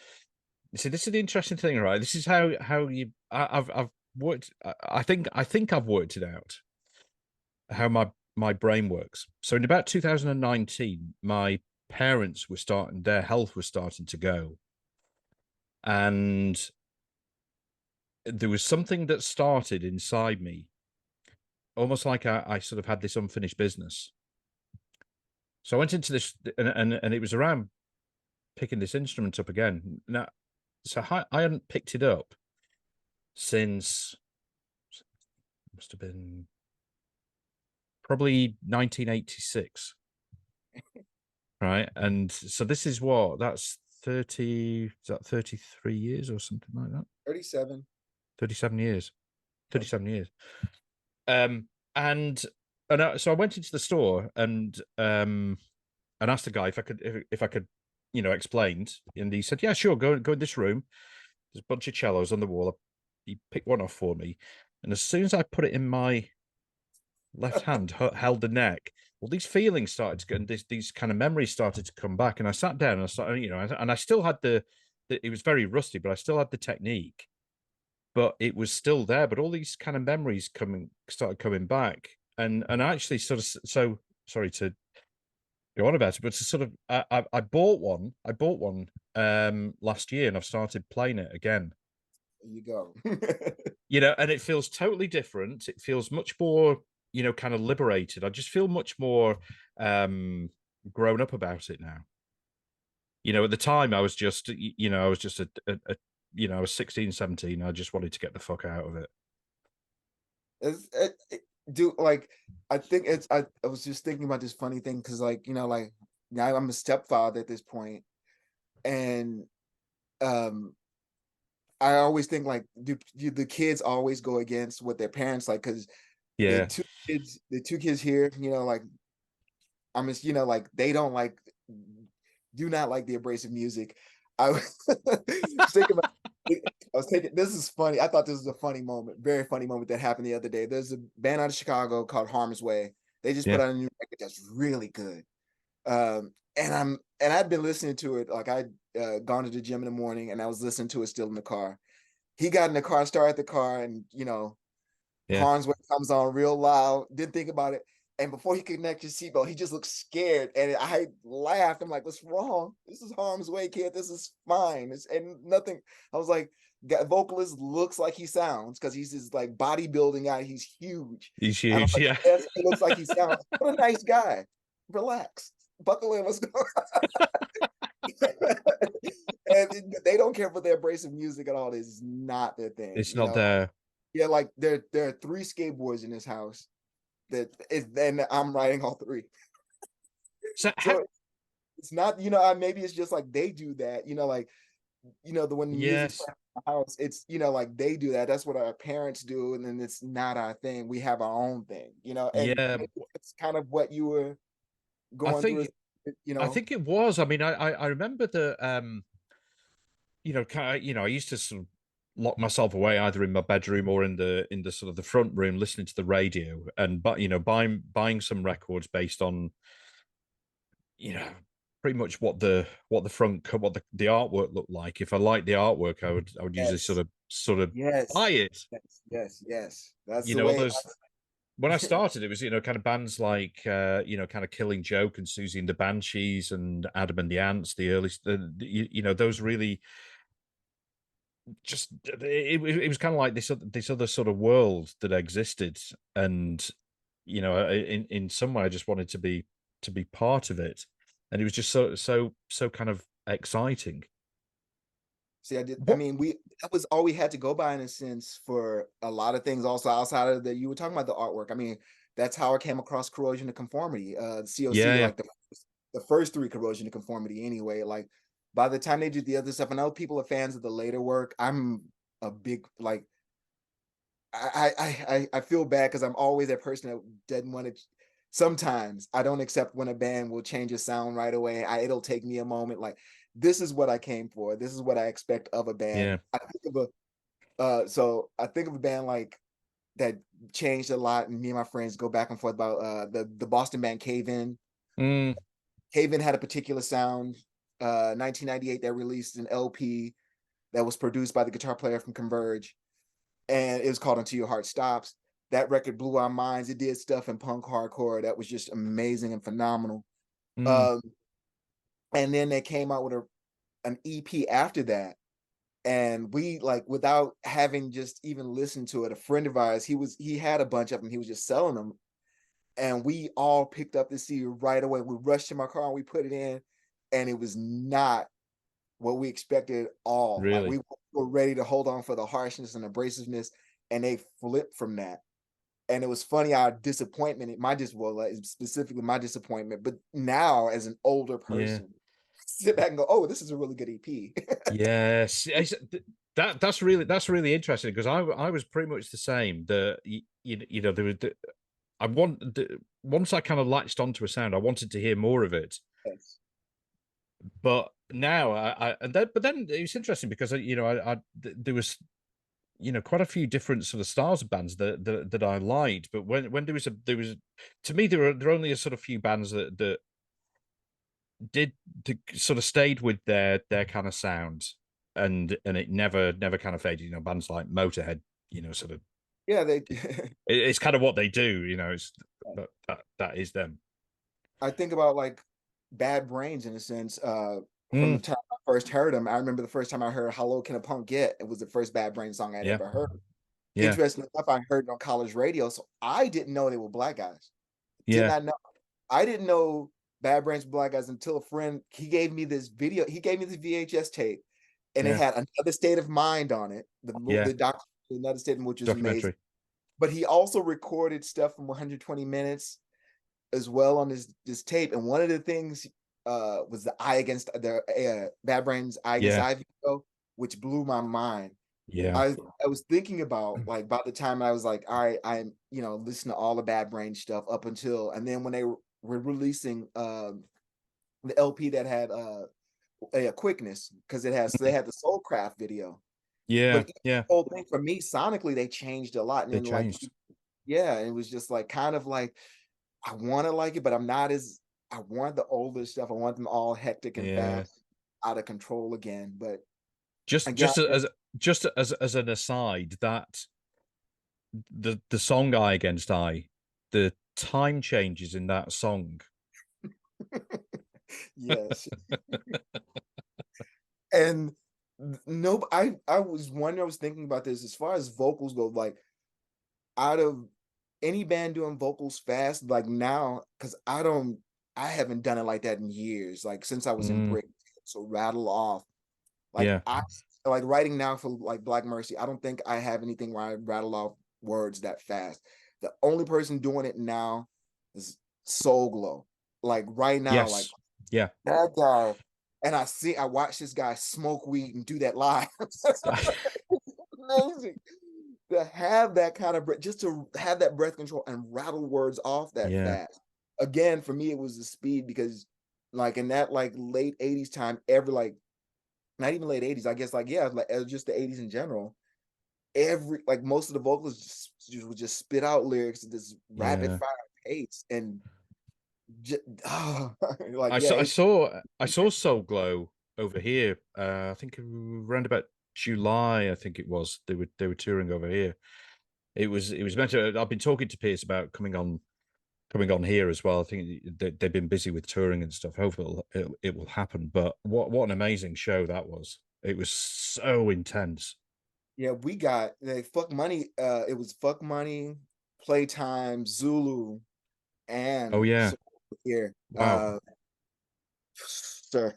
See, this is the interesting thing, right? This is how I've worked. I think I've worked it out how my brain works. So in about 2019, my parents were starting, their health was starting to go, and there was something that started inside me, almost like I sort of had this unfinished business. So I went into this, and it was around picking this instrument up again. Now, so I hadn't picked it up since, must have been probably 1986, right? And so this is what, that's 30, is that 33 years or something like that? 37. 37 years. Yep. 37 years. Um, and so I went into the store and asked the guy if I could, explained, and he said, "Yeah, sure, go in this room. There's a bunch of cellos on the wall. He picked one off for me, and as soon as I put it in my left hand, held the neck, well, these feelings started to get, and these kind of memories started to come back. And I sat down and I started, and I still had it was very rusty, but I still had the technique, but it was still there. But all these kind of memories started coming back, and I actually sort of, so sorry to go on about it, but to sort of, I bought one. I bought one last year, and I've started playing it again. There you go. And it feels totally different. It feels much more, kind of liberated. I just feel much more grown up about it now. At the time I was just, I was just I was 16, 17. I just wanted to get the fuck out of it. Do like, I think I was just thinking about this funny thing, because like like now I'm a stepfather at this point, and um I always think like, do the kids always go against what their parents like? Because Yeah. the two kids here, like I'm just like they don't like do not like the abrasive music. I was thinking about, I was taking, this is funny. I thought this was a funny moment, very funny moment that happened the other day. There's a band out of Chicago called Harm's Way. They just put Yeah. out a new record that's really good. And I'd been listening to it, like I'd gone to the gym in the morning and I was listening to it still in the car. He got in the car, started the car, and Yeah. Harm's Way comes on real loud. Didn't think about it. And before he could connect his seatbelt, he just looked scared. And I laughed. I'm like, what's wrong? This is Harm's Way, kid. This is fine. And nothing. I was like, vocalist looks like he sounds because he's this like bodybuilding guy. He's huge. He's And I was huge. like, Yeah. yes, he looks like he sounds. What a nice guy. Relax. Buckle in. Let's go. And they don't care for their abrasive music at all. This is not their thing. It's not there. Yeah, like there are 3 skateboards in this house that is, then I'm riding all 3. So So it's not, maybe it's just like they do that, like, when the music's yes. playing in the house, it's, like they do that. That's what our parents do, and then it's not our thing. We have our own thing, and Yeah. maybe it's kind of what you were I going through, think I think it was. I mean, I remember the I used to sort of lock myself away either in my bedroom or in the sort of the front room listening to the radio, and buying some records based on pretty much what the front what the artwork looked like. If I liked the artwork, I would usually yes, sort of buy yes, it. yes. That's You the know, way. others when I started, it was kind of bands like kind of Killing Joke and Susie and the Banshees and Adam and the Ants, the early those really just it was kind of like this other sort of world that existed, and in some way I just wanted to be part of it, and it was just so kind of exciting. See, I did. I What? mean, that was all we had to go by in a sense for a lot of things. Also, outside of that, you were talking about the artwork. I mean, that's how I came across corrosion to conformity. COC, Yeah, like the first 3 corrosion to conformity. Anyway, like by the time they did the other stuff, I know people are fans of the later work. I'm a big like. I feel bad because I'm always that person that doesn't want to. Sometimes I don't accept when a band will change a sound right away. It'll take me a moment. Like this is what I came for. This is what I expect of a band. yeah. I think of a band like that changed a lot, and me and my friends go back and forth about the Boston band Cave In. Mm, Cave In had a particular sound. 1998, they released an LP that was produced by the guitar player from Converge, and it was called Until Your Heart Stops. That record blew our minds. It did stuff in punk hardcore that was just amazing and phenomenal. mm, Um, and then they came out with an EP after that, and we like without having just even listened to it. A friend of ours, he had a bunch of them. He was just selling them, and we all picked up the CD right away. We rushed to my car and we put it in, and it was not what we expected at all. Like really? we were ready to hold on for the harshness and abrasiveness, and they flipped from that. And it was funny our disappointment, specifically my disappointment. But now, as an older Yeah. person, sit back and go, "Oh, this is a really good EP." Yes, that's really interesting because I was pretty much the same. There was once I kind of latched onto a sound, I wanted to hear more of it. Yes. But now but then it was interesting because there was quite a few different sort of styles of bands that I liked. But when there was to me there were only a sort of few bands that did sort of stayed with their kind of sound, and it never kind of faded. Bands like Motorhead, sort of Yeah, they. it's kind of what they do. It's that is them. I think about like Bad Brains in a sense. From the Mm, time I first heard them, I remember the first time I heard "How Low Can a Punk Get." It was the first Bad Brains song I'd yeah, ever heard. yeah, Interesting enough, I heard it on college radio, so I didn't know they were black guys. Did yeah, not know. I didn't know Bad Brains were black guys until a friend, he gave me this video. He gave me this VHS tape, and it yeah, had Another State of Mind on it. yeah. The doc, Another State, which was amazing. Documentary. But he also recorded stuff from 120 minutes as well on this tape. And one of the things was the Eye Against the Bad Brains Eye Against Yeah, Eye video, which blew my mind. yeah, I was thinking about like by the time I was like, all right, I'm listening to all the Bad Brain stuff up until, and then when they were releasing the LP that had a quickness, because they had the Soulcraft video. Yeah, But the yeah, whole thing for me sonically, they changed a lot. And they then like changed. yeah, it was just like kind of like I want to like it, but I'm not as I want the older stuff. I want them all hectic and Yeah. fast, out of control again. But I Just got just as just as an aside, that the song Eye Against Eye, the time changes in that song. yes. And no, I was wondering, I was thinking about this as far as vocals go, like out of any band doing vocals fast, like now, because I haven't done it like that in years, like since I was in Mm, break. So rattle off. Like yeah. I like writing now for like Black Mercy. I don't think I have anything where I rattle off words that fast. The only person doing it now is Soul Glow. Like right now, like Yes. Yeah. that guy. And I watch this guy smoke weed and do that live. Amazing to have that kind of breath, just to have that breath control and rattle words off that Yeah. fast. Again, for me, it was the speed, because like in that like late 80s time, every like not even late 80s, I guess, like yeah, like just the 80s in general, every like most of the vocalists would just spit out lyrics at this rapid Yeah. fire pace. And just, like I yeah, saw I it, saw I saw Soul Glow over here. I think around about July, I think it was. They were touring over here. It was meant to. I've been talking to Pierce about coming on here as well. I think they've been busy with touring and stuff. Hopefully it will happen. But what an amazing show that was. It was so intense. yeah, we got like Fuck Money. It was Fuck Money, Playtime, Zulu, Oh and yeah. so here, Wow. sir.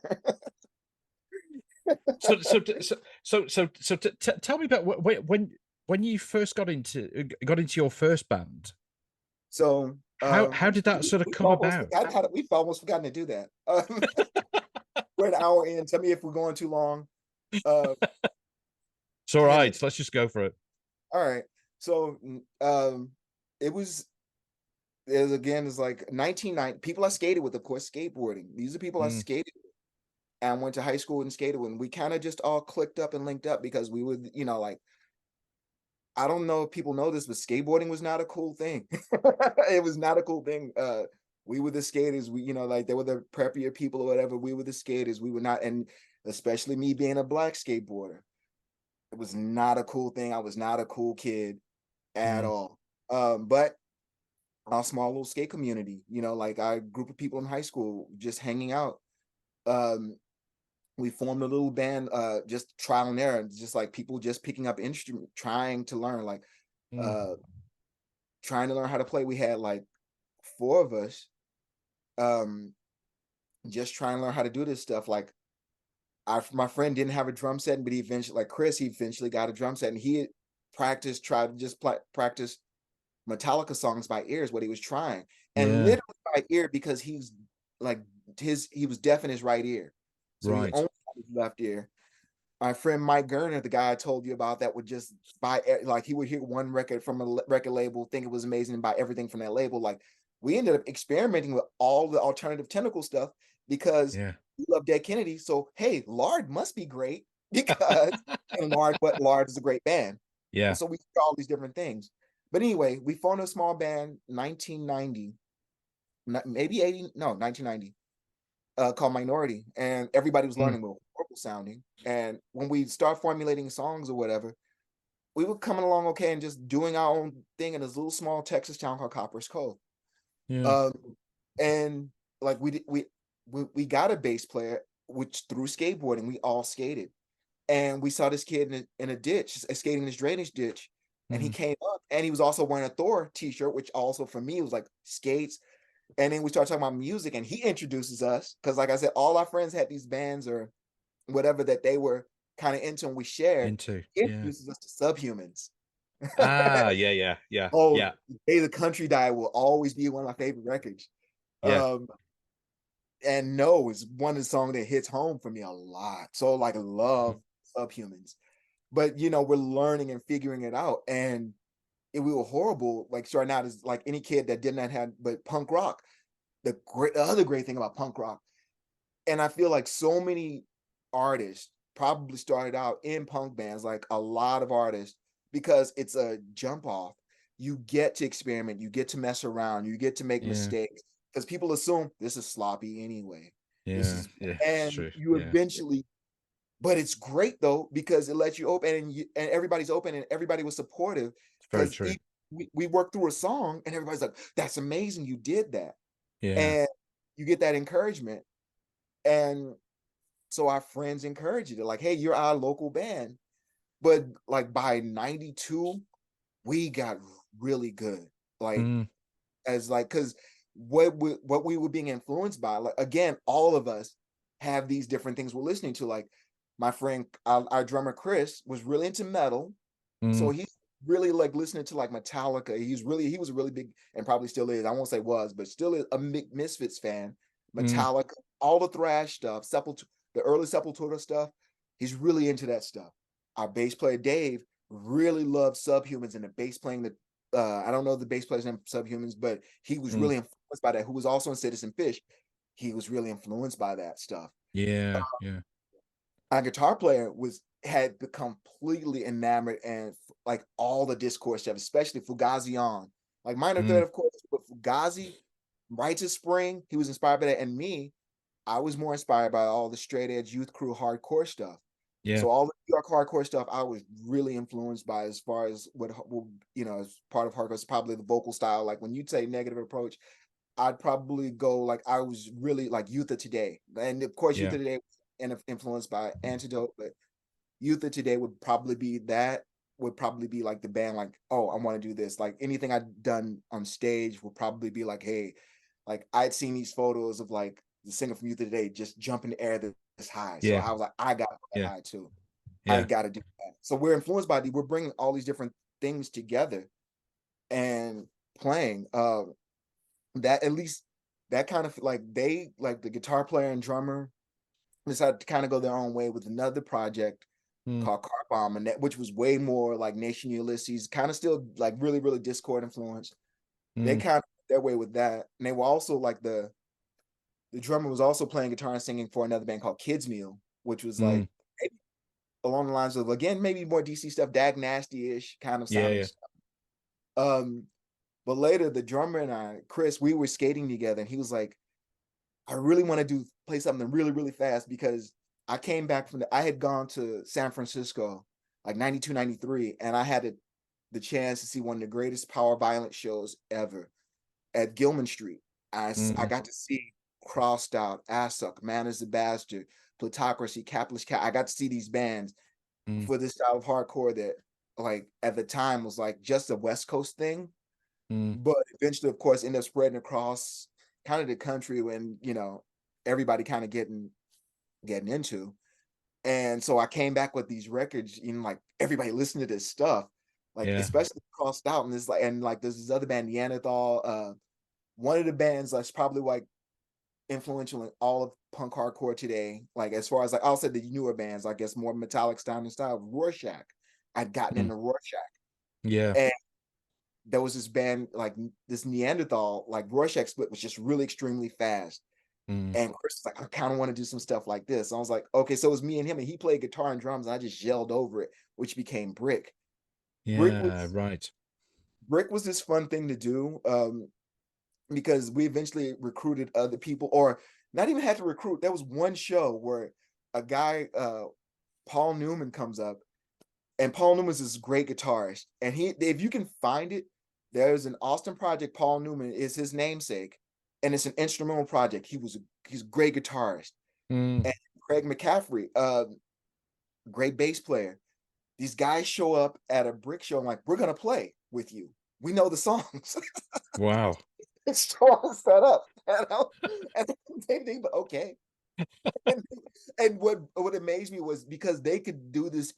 So tell me about when you first got into your first band. So How did that sort of we've come almost about? forgotten we've almost forgotten to do that. We're an hour in. Tell me if we're going too long. Uh, It's all dang it. right. Let's just go for it. All right. So it was again, it's like 1990. People I skated with, of course, skateboarding. These are people I Mm, skated with and went to high school and skated with. And we kind of just all clicked up and linked up because we would, like I don't know if people know this, but skateboarding was not a cool thing. It was not a cool thing. We were the skaters. We, like they were the preppier people or whatever. We were the skaters. We were not, and especially me being a black skateboarder, it was not a cool thing. I was not a cool kid at mm, all. But our small little skate community, like our group of people in high school just hanging out. Um, we formed a little band, just trial and error, just like people just picking up instrument, trying to learn, like mm. uh trying to learn how to play. We had like four of us, um, just trying to learn how to do this stuff. Like my friend didn't have a drum set, but he eventually, like Chris, he eventually got a drum set, and he had tried to just practice Metallica songs by ear is what he was trying, and Yeah. literally by ear, because he's like he was deaf in his right ear, so he Right. only had his left ear. My friend Mike Gurner, the guy I told you about, that would just buy, like he would hear one record from a record label, think it was amazing, and buy everything from that label. Like we ended up experimenting with all the alternative tentacle stuff because Yeah. we love Dead Kennedy. So hey, Lard must be great because but Lard is a great band, and Yeah. so we did all these different things. But anyway, we formed a small band 1990, maybe 80, no 1990, called Minority, and everybody was Mm, learning, we were horrible sounding. And when we start formulating songs or whatever, we were coming along okay and just doing our own thing in this little small Texas town called Copper's Cove. yeah. Um, and like we got a bass player, which through skateboarding we all skated, and we saw this kid in a ditch, skating this drainage ditch, and he Mm, came up, and he was also wearing a Thor t-shirt, which also for me was like skates. And then we start talking about music, and he introduces us because, like I said, all our friends had these bands or whatever that they were kind of into, and we shared. into. He Yeah. introduces us to Subhumans. Ah, yeah, yeah, yeah, Oh, yeah, Day the Country Died will always be one of my favorite records. yeah. Um, and No is one of the songs that hits home for me a lot. So like I Mm, love Subhumans, but we're learning and figuring it out, and we were horrible. Like starting out as like any kid that did not have, but punk rock. The other great thing about punk rock, And I feel like so many artists probably started out in punk bands, like a lot of artists, because it's a jump off. You get to experiment, you get to mess around, you get to make Yeah. mistakes because people assume this is sloppy anyway. This Yeah. is, Yeah. It's and true. you Yeah. eventually, but it's great though because it lets you open, and everybody's open and everybody was supportive It's very because true. we worked through a song and everybody's like, that's amazing, you did that. Yeah. And you get that encouragement. And so our friends encouraged it. They're like, hey, you're our local band. But like by 92, we got really good. Like Mm, as like because what we were being influenced by, like again, all of us have these different things we're listening to. Like my friend, our drummer Chris was really into metal. So mm, he's really like listening to like Metallica. He was a really big, and probably still is. I won't say was, but still is a Misfits fan. mm, Metallica, all the thrash stuff, the early Sepultura stuff. He's really into that stuff. Our bass player Dave really loved Subhumans and the bass playing the. I don't know the bass player's name Subhumans, but he was mm. really influenced by that. Who was also in Citizen Fish. He was really influenced by that stuff. Yeah. Yeah. Our guitar player had become completely enamored and like all the discourse stuff, especially Fugazi on. Like minor threat, Mm, of course, but Fugazi, Rites of Spring, he was inspired by that. And me, I was more inspired by all the straight edge youth crew hardcore stuff. yeah. So all the New York hardcore stuff, I was really influenced by as far as what as part of hardcore is probably the vocal style. Like when you say Negative Approach, I'd probably go like I was really like Youth of Today, and of course Youth Yeah. of Today and influenced by Antidote, but Youth of Today would probably be like the band like, oh, I want to do this. Like anything I'd done on stage would probably be like, hey, like I'd seen these photos of like the singer from Youth of Today just jump in the air this high. So Yeah. I was like, I got that Yeah. high too. I Yeah. got to do that. So we're influenced by we're bringing all these different things together and playing. That at least that kind of like they like the guitar player and drummer decided to kind of go their own way with another project Mm, called Car Bomb, and which was way more like Nation Ulysses, kind of still like really, really Discord influenced. They mm, kind of their way with that. And they were also like the drummer was also playing guitar and singing for another band called Kids Meal, which was mm. like along the lines of again, maybe more DC stuff, Dag Nasty-ish kind of Yeah. sounding Yeah. stuff. Um, but later the drummer and I, Chris, we were skating together, and he was like, I really want to play something really, really fast because I came back I had gone to San Francisco like 92, 93, and I had the chance to see one of the greatest power violence shows ever at Gilman Street. I Mm, got to see Crossed Out, Assuck, Man is the Bastard, Plutocracy, Capitalist Cat. I got to see these bands mm, for this style of hardcore that like at the time was like just a West Coast thing, mm. but eventually, of course, ended up spreading across kind of the country when everybody kind of getting into. And so I came back with these records, like everybody listened to this stuff, like Yeah. especially Crossed Out, and there's this other band Neanderthal, one of the bands that's probably like influential in all of punk hardcore today. Like as far as like I'll say the newer bands, I guess more metallic style, Rorschach. I'd gotten Mm, into Rorschach, yeah. and there was this band like this Neanderthal, like Rorschach split was just really extremely fast. Mm. And Chris was like, I kind of want to do some stuff like this. I was like, okay, so it was me and him, and he played guitar and drums, and I just yelled over it, which became Brick. Brick Yeah. was Right. Brick was this fun thing to do, because we eventually recruited other people, or not even had to recruit. There was one show where a guy, Paul Newman, comes up, and Paul Newman's this great guitarist, and if you can find it, there's an Austin project. Paul Newman is his namesake, and it's an instrumental project. He's a great guitarist. Mm. And Craig McCaffrey, great bass player. These guys show up at a Brick show. I'm like, we're gonna play with you. We know the songs. Wow. It's all set up, and they think, but okay. And, and what amazed me was because they could do this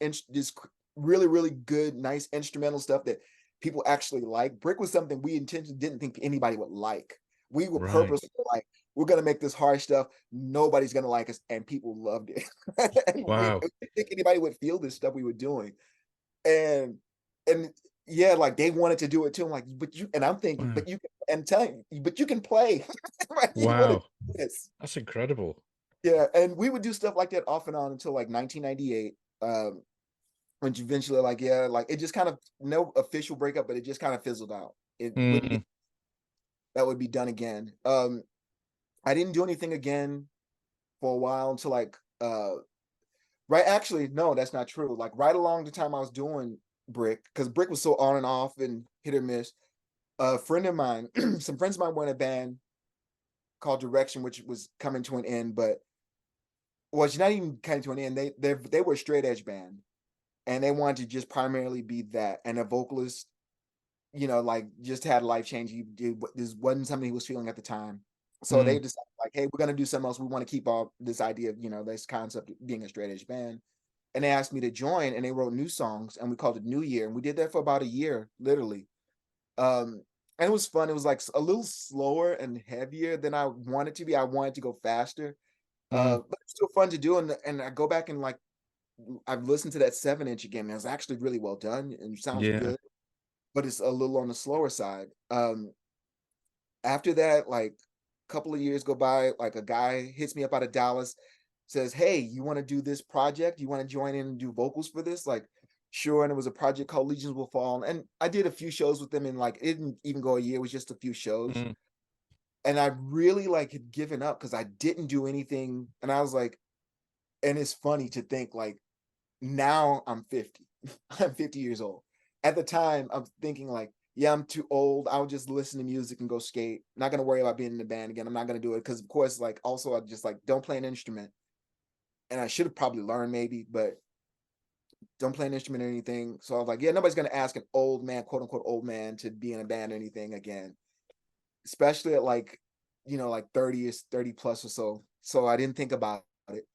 really, really good, nice instrumental stuff that people actually like. Brick was something we intentionally didn't think anybody would like. We were Right. purposely like, we're gonna make this hard stuff. Nobody's gonna like us, and people loved it. And we Wow. didn't think anybody would feel this stuff we were doing. And and yeah, like they wanted to do it too. I'm like, but you and I'm thinking, Wow. but you can and telling you, but you can play. Like, you want to Wow. do this. That's incredible. Yeah, and we would do stuff like that off and on until like 1998. When eventually, like, yeah, like it just kind of no official breakup, but it just kind of fizzled out. It wouldn't be Mm, that would be done again. I didn't do anything again for a while until like right, actually, no, that's not true. Like right along the time I was doing Brick, because Brick was so on and off and hit or miss. A friend of mine, some friends of mine were in a band called Direction, which was coming to an end, but was not even coming to an end. They were a straight edge band, and they wanted to just primarily be that. And a vocalist, like just had a life change. This wasn't something he was feeling at the time. So they mm, decided, like, hey, we're gonna do something else. We want to keep all this idea of this concept of being a straight edge band. And they asked me to join, and they wrote new songs, and we called it New Year. And we did that for about a year, literally. And it was fun. It was like a little slower and heavier than I wanted to be. I wanted to go faster. mm. But it's still fun to do. And I go back and like I've listened to that 7-inch again. And it was actually really well done and sounds Yeah. good, but it's a little on the slower side. After that, like a couple of years go by, like a guy hits me up out of Dallas, says, "Hey, you want to do this project? You want to join in and do vocals for this?" Like, sure. And it was a project called Legions Will Fall. And I did a few shows with them, and like it didn't even go a year, it was just a few shows. Mm. And I really like had given up because I didn't do anything. And I was like, and it's funny to think like now I'm 50. I'm 50 years old. At the time, I'm thinking like, yeah, I'm too old. I'll just listen to music and go skate. Not gonna worry about being in the band again. I'm not gonna do it because, of course, like also I just like don't play an instrument. And I should have probably learned maybe, but don't play an instrument or anything. So I was like, yeah, nobody's gonna ask an old man, quote unquote, old man to be in a band or anything again, especially at like, like 30 is 30 plus or so. So I didn't think about it.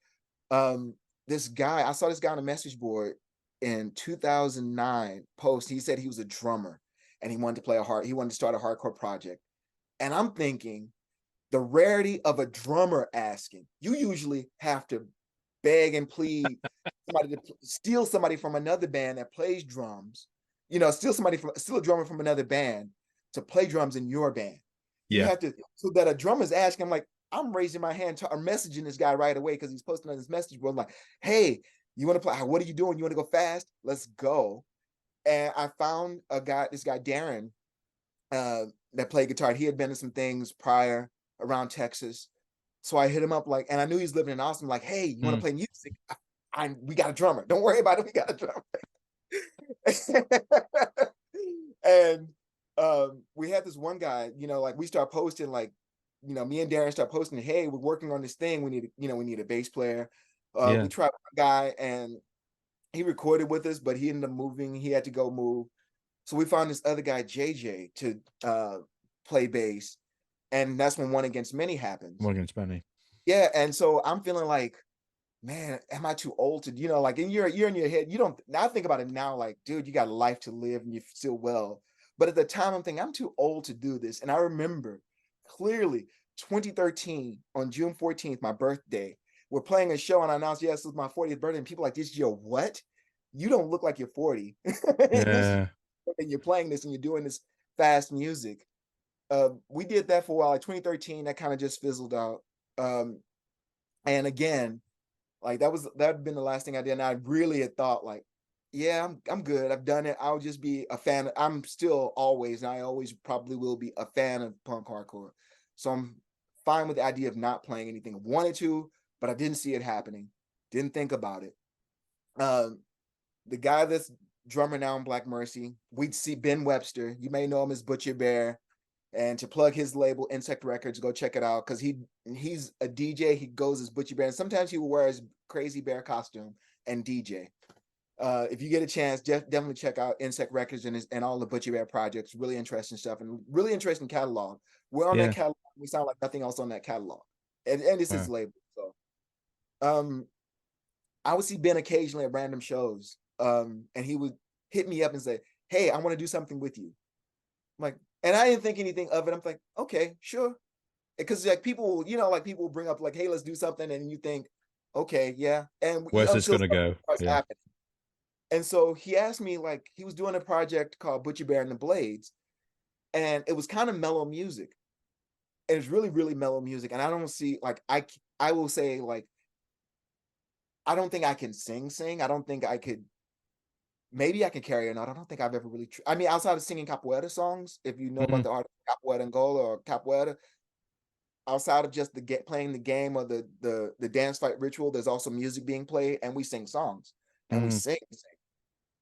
Um, this guy, I saw this guy on a message board in 2009 post. He said he was a drummer and he wanted to start a hardcore project. And I'm thinking the rarity of a drummer asking, you usually have to beg and plead somebody to steal somebody from another band that plays drums, steal a drummer from another band to play drums in your band. You Yeah. have to, so that a drummer's asking, I'm like, I'm raising my hand, I'm messaging this guy right away because he's posting on his message board. I'm like, hey, you want to play? What are you doing? You want to go fast? Let's go. And I found this guy, Darren, that played guitar. He had been to some things prior around Texas. So I hit him up like, and I knew he's living in Austin. Like, hey, you want to Mm. play music? We got a drummer. Don't worry about it. We got a drummer. And we had this one guy, like we start posting like, me and Darren start posting, hey, we're working on this thing. We need a bass player. We Yeah. tried one guy and he recorded with us, but he ended up moving. He had to go move. So we found this other guy, JJ, to play bass. And that's when One Against Many happens. Morgan Spenny. Yeah. And so I'm feeling like, man, am I too old to, like you're in your head, you don't now think about it now, like, dude, you got a life to live and you're still well. But at the time I'm thinking I'm too old to do this. And I remember clearly 2013 on June 14th, my birthday, we're playing a show and I announced, yes, it's my 40th birthday. And people like, this year, what? You don't look like you're 40. This Yeah. and you're playing this and you're doing this fast music. We did that for a while, like 2013, that kind of just fizzled out. And again, like that'd been the last thing I did. And I really had thought like, yeah, I'm good. I've done it. I'll just be a fan. I'm still always, and I always probably will be a fan of punk hardcore. So I'm fine with the idea of not playing anything. I wanted to, but I didn't see it happening. Didn't think about it. Um, the guy that's drummer now in Black Mercy, we'd see Ben Webster. You may know him as Butcher Bear. And to plug his label, Insect Records, go check it out because he's a DJ. He goes as Butcher Bear, and sometimes he will wear his crazy bear costume and DJ. If you get a chance, definitely check out Insect Records and all the Butcher Bear projects. Really interesting stuff and really interesting catalog. We're on that Yeah. catalog. We sound like nothing else on that catalog, and this is Wow. label. So, um, I would see Ben occasionally at random shows, and he would hit me up and say, "Hey, I want to do something with you." I'm like, and I didn't think anything of it. I'm like, okay, sure. Because like people, like people bring up like, hey, let's do something, and you think, okay, yeah, and Where's this until gonna something go? starts Yeah. happening. And so he asked me, like, he was doing a project called Butcher Bear and the Blades, and it was kind of mellow music. and it's really, really mellow music. And I don't see like I will say like I don't think I can sing. I don't think I could. Maybe I can carry a note. I don't think I've ever really. I mean, outside of singing capoeira songs, if you know about Mm, the art of capoeira Angola or capoeira, outside of just playing the game or the dance fight ritual, there's also music being played, and we sing songs and we mm, sing.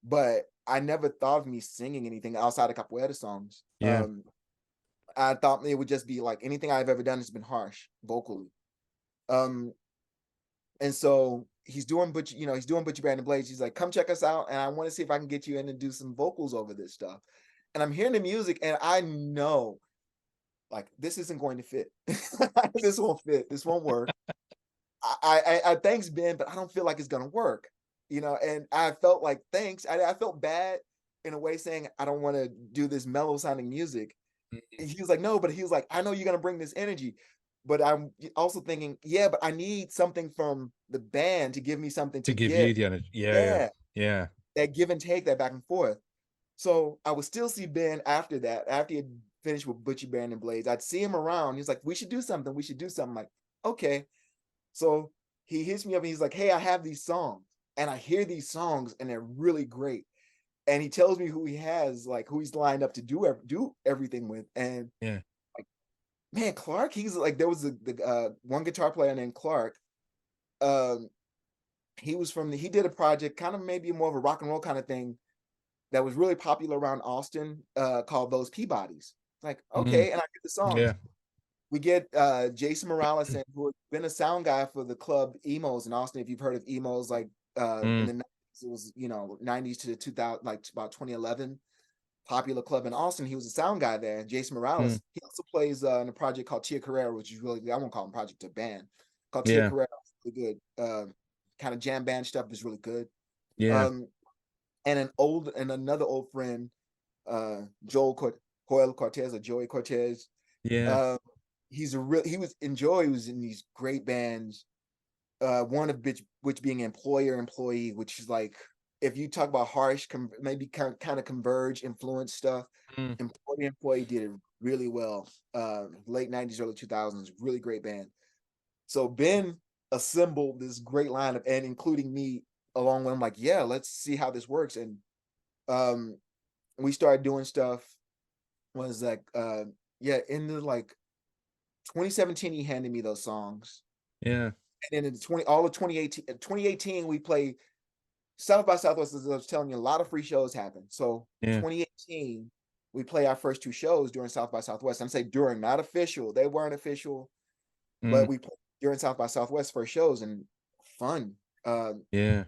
But I never thought of me singing anything outside of capoeira songs. yeah. I thought it would just be like anything I've ever done has been harsh vocally. Um, and so he's doing he's doing Butcher Band and Blades. He's like, come check us out, and I want to see if I can get you in and do some vocals over this stuff. And I'm hearing the music, and I know like this isn't going to fit. This won't fit. This won't work. I thanks Ben, but I don't feel like it's gonna work. And I felt like thanks. I felt bad in a way saying I don't want to do this mellow sounding music. Mm. And he was like, no, but he was like, I know you're gonna bring this energy. But I'm also thinking, yeah, but I need something from the band to give me something To to give give. you the energy. Yeah, yeah, Yeah, yeah. that give and take, that back and forth. So I would still see Ben after that, after he had finished with Butcher Band and Blades. I'd see him around. He's like, we should do something. We should do something. I'm like, okay. So he hits me up and he's like, hey, I have these songs. And I hear these songs and they're really great. And he tells me who he has, like who he's lined up to do everything with. And Yeah. like, man, Clark, he's like, there was the one guitar player named Clark. Um, he did a project, kind of maybe more of a rock and roll kind of thing that was really popular around Austin, called Those Peabodys. Like, Mm, okay, and I get the songs. yeah. We get Jason Morales, and who had been a sound guy for the club Emos in Austin. If you've heard of Emos, like in Mm, the 90s, it was 90s to 2000, like about 2011, popular club in Austin. He was a sound guy there. Jason Morales. mm, He also plays in a project called Tia Carrera, which is really good. I won't call him project, a band called Tia yeah. Carrera. Really good. Kind of jam band stuff is really good. Yeah. Um, and another old friend, Joel Cortez or Joey Cortez. Yeah. Um, he was in these great bands. One of which being employer employee, which is like if you talk about harsh, maybe kind of converge influence stuff. Mm, Employer employee did it really well. Late 90s, early 2000s, really great band. So Ben assembled this great lineup, and including me along with him, like, yeah, let's see how this works. And um we started doing stuff. Was like yeah, in the like 2017 he handed me those songs. yeah. And then in 2018 we played South by Southwest. As I was telling you, a lot of free shows happened. So Yeah. 2018 we play our first two shows during South by Southwest. I'm saying during, not official. They weren't official, but Mm, we played during South by Southwest first shows, and fun. yeah.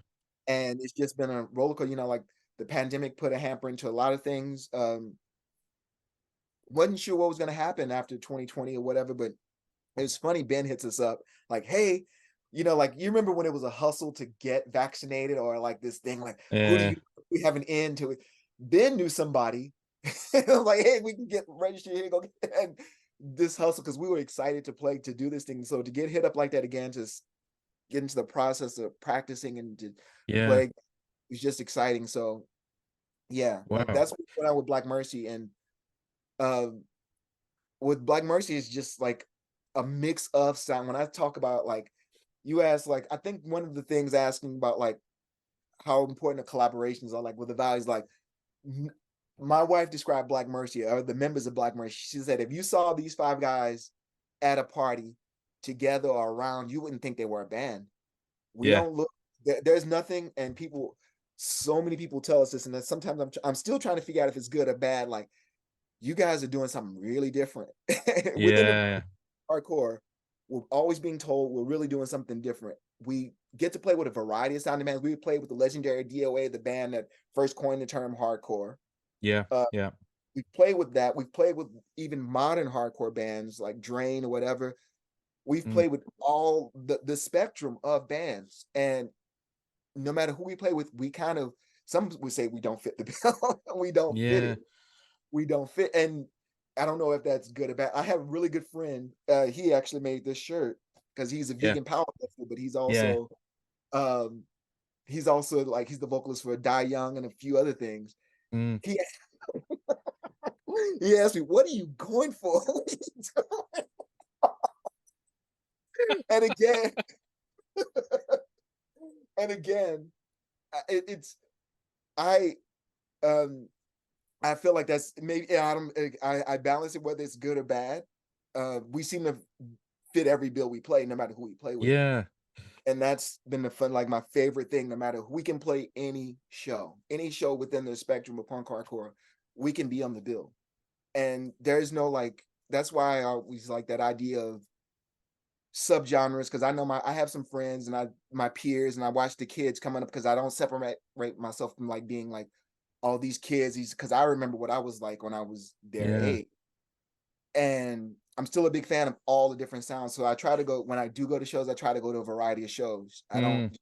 And it's just been a roller coaster. Like the pandemic put a hamper into a lot of things. Wasn't sure what was going to happen after 2020 or whatever, but it was funny. Ben hits us up like, hey, like you remember when it was a hustle to get vaccinated, or like this thing, like, who do Yeah. we have an end to it? Ben knew somebody. Like, hey, we can get registered here, go get and this hustle, because we were excited to do this thing. So to get hit up like that again, to get into the process of practicing and to Yeah. play, was just exciting. So yeah, Wow. that's what went on with Black Mercy. And uh, with Black Mercy is just like a mix of sound. When I talk about like, you asked, like, I think one of the things asking about like how important the collaborations are, like with the values, like my wife described Black Mercy, or the members of Black Mercy. She said, if you saw these five guys at a party together or around, you wouldn't think they were a band. We Yeah. don't look, there's nothing, and people, so many people tell us this, and then sometimes I'm still trying to figure out if it's good or bad. Like, you guys are doing something really different within the Yeah. hardcore. We're always being told we're really doing something different. We get to play with a variety of sounding bands. We played with the legendary DOA, the band that first coined the term hardcore. Yeah. Uh, Yeah. we played with that. We've played with even modern hardcore bands like Drain or whatever. We've Mm, played with all the spectrum of bands, and no matter who we play with, we kind of, some would say we don't fit the bill. We don't fit yeah. it. We don't fit. And I don't know if that's good or bad. I have a really good friend. He actually made this shirt because he's a Yeah. vegan powerlifter, but Yeah. um he's also like, he's the vocalist for Die Young and a few other things. Mm, He he asked me, what are you going for? And again, and again, it's I um I feel like that's maybe I don't I balance it whether it's good or bad. We seem to fit every bill we play, no matter who we play with. Yeah. And that's been the fun, like my favorite thing, no matter who we can play any show within the spectrum of punk hardcore, we can be on the bill. And there's no like that's why I always like that idea of subgenres because I know I have some friends and I my peers and I watch the kids coming up because I don't separate myself from like being like all these kids these because I remember what I was like when I was their Yeah. age. And I'm still a big fan of all the different sounds. So I try to go when I do go to shows, I try to go to a variety of shows. I don't Mm.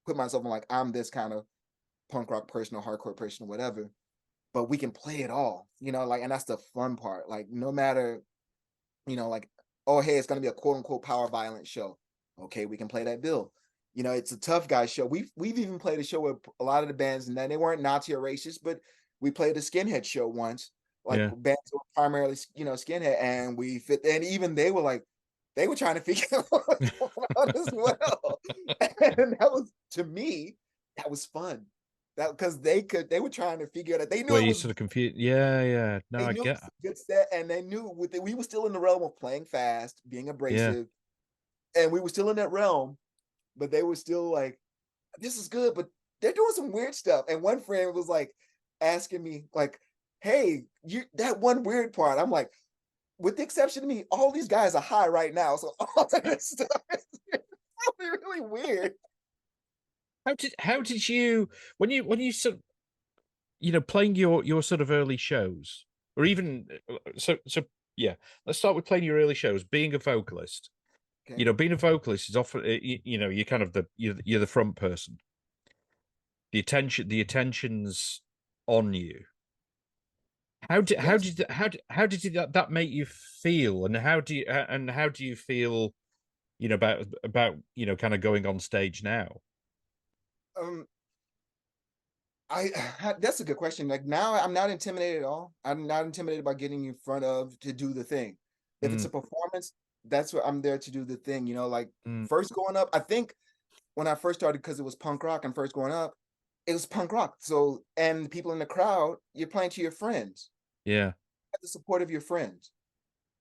put myself in like I'm this kind of punk rock person or hardcore person or whatever, but we can play it all, like and that's the fun part. Like no matter, like, oh hey, it's gonna be a quote unquote power violence show. Okay, we can play that bill. It's a tough guy show. We've even played a show with a lot of the bands, and then they weren't Nazi or racist, but we played a skinhead show once, like Yeah. bands were primarily, skinhead, and we fit, and even they were like, they were trying to figure out what was going on as well. And that was to me, that was fun. That because they were trying to figure it out. They knew Where it you was sort of confused. Yeah, yeah. No, they I knew it get. was a good set, and they knew with it, we were still in the realm of playing fast, being Yeah. abrasive, and we were still in that realm, but they were still like, this is good, but they're doing some weird stuff. And one friend was like asking me, like, hey, you that one weird part. I'm like, with the exception of me, all these guys are high right now. So all of this stuff is really, really weird. How did you when you sort of playing your sort of early shows or even so yeah, let's start with playing your early shows, being a vocalist. Okay. Being a vocalist is often you're kind of you're the front person. The attention's on you. Yes. How did that make you feel, and how do you feel about kind of going on stage now? Um, I that's a good question. Like now I'm not intimidated at all. I'm not intimidated by getting in front of to do the thing. If it's Mm, a performance, that's what I'm there to do the thing. Like mm, first going up, I think when I first started, because it was punk rock and first going up, it was punk rock. So and the people in the crowd, you're playing to your friends, yeah, the support of your friends.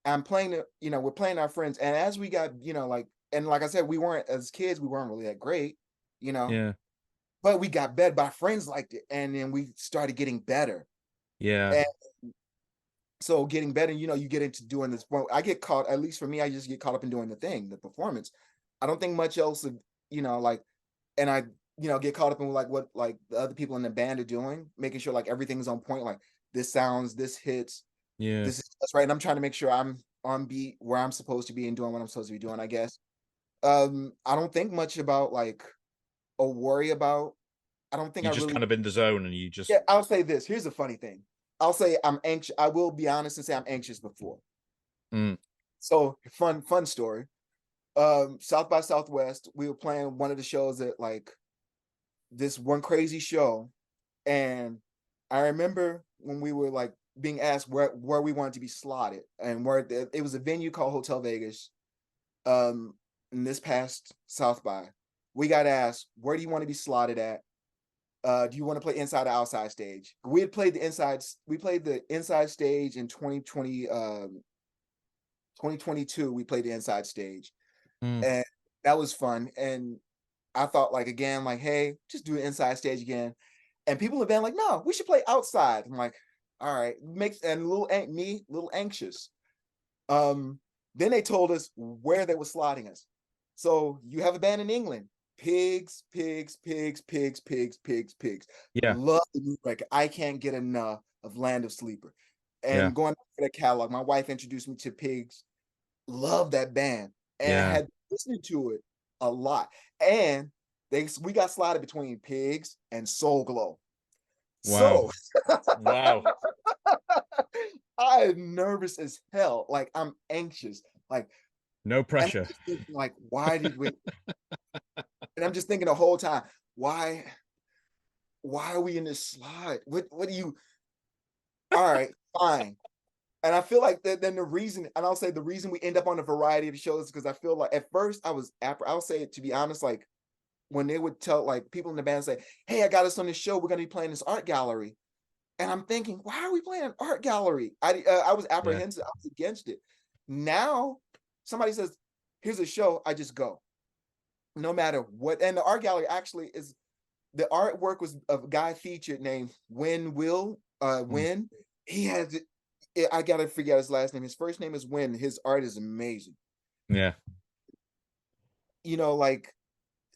I'm playing to, we're playing our friends. And as we got, like, and like I said, we weren't as kids, we weren't really that great, you know, yeah, but we got better. My friends liked it. And then we started getting better. yeah. And so getting better, you get into doing this. Well, I get caught, at least for me, I just get caught up in doing the thing, the performance. I don't think much else of, like, and I, get caught up in like what like the other people in the band are doing, making sure like everything's on point, like this sounds, this hits, Yeah. that's right. And I'm trying to make sure I'm on beat where I'm supposed to be and doing what I'm supposed to be doing, I guess. I don't think much about like or worry about. I don't think You I just really kind of in the zone and you just yeah, I'll say this. Here's a funny thing. I'll say I'm anxious. I will be honest and say I'm anxious before. mm, So fun story. South by Southwest, we were playing one of the shows at like this one crazy show. And I remember when we were like being asked where we wanted to be slotted, and where it was a venue called Hotel Vegas. In this past South by, we got asked, where do you want to be slotted at? Do you want to play inside or outside stage? We had played the inside. We played the inside stage in 2020, 2022. We played the inside stage, mm. and that was fun. And I thought like again, like, hey, just do an inside stage again. And people have been like, no, we should play outside. I'm like, all right, makes and a little me, a little anxious. Um, then they told us where they were slotting us. So you have a band in England. Pigs, pigs, pigs, pigs, pigs, pigs, pigs. Yeah, Love the new record. I can't get enough of Land of Sleeper. yeah, And going for the catalog, my wife introduced me to Pigs. Love that band and yeah. had listened to it a lot. And we got slotted between Pigs and Soul Glow. Wow, So wow. I'm nervous as hell. Like I'm anxious. Like, No and I'm pressure. just thinking, like, why did we? And I'm just thinking the whole time, why? Why are we in this slide? What do you? All right, fine. And I feel like then the reason, and I'll say the reason we end up on a variety of shows is because I feel like at first I'll say it, to be honest, like when they would tell like people in the band say, "Hey, I got us on this show. We're gonna be playing this art gallery." And I'm thinking, why are we playing an art gallery? I was Yeah. apprehensive. I was against it. Now somebody says, "Here's a show." I just go, no matter what. And the art gallery actually is, the artwork was of a guy featured named Mm. Win. He has it. I gotta forget his last name. His first name is Win. His art is amazing. Yeah. Like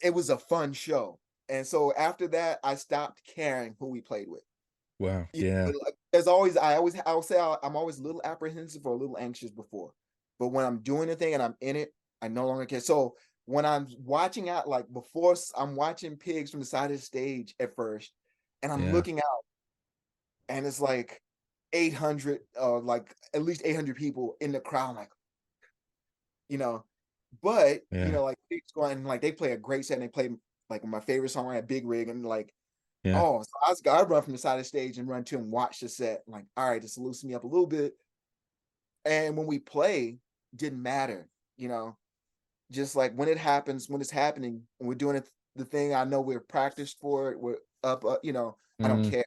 it was a fun show. And so after that, I stopped caring who we played with. Wow. Yeah. Like, I'll say I'm always a little apprehensive or a little anxious before, but when I'm doing the thing and I'm in it, I no longer care. So when I'm watching out, like before, I'm watching Pigs from the side of the stage at first, and I'm Yeah. looking out, and it's like 800, like at least 800 people in the crowd, like you know, but Yeah. like Pigs going, like they play a great set, and they play like my favorite song at Big Rig, and like, Yeah. oh, so I run from the side of the stage and run to and watch the set. I'm like, all right, this loosen me up a little bit. And when we play, didn't matter, you know, just like when it happens, when it's happening, and we're doing it, the thing, I know we're practiced for it. We're up, I don't Mm. care.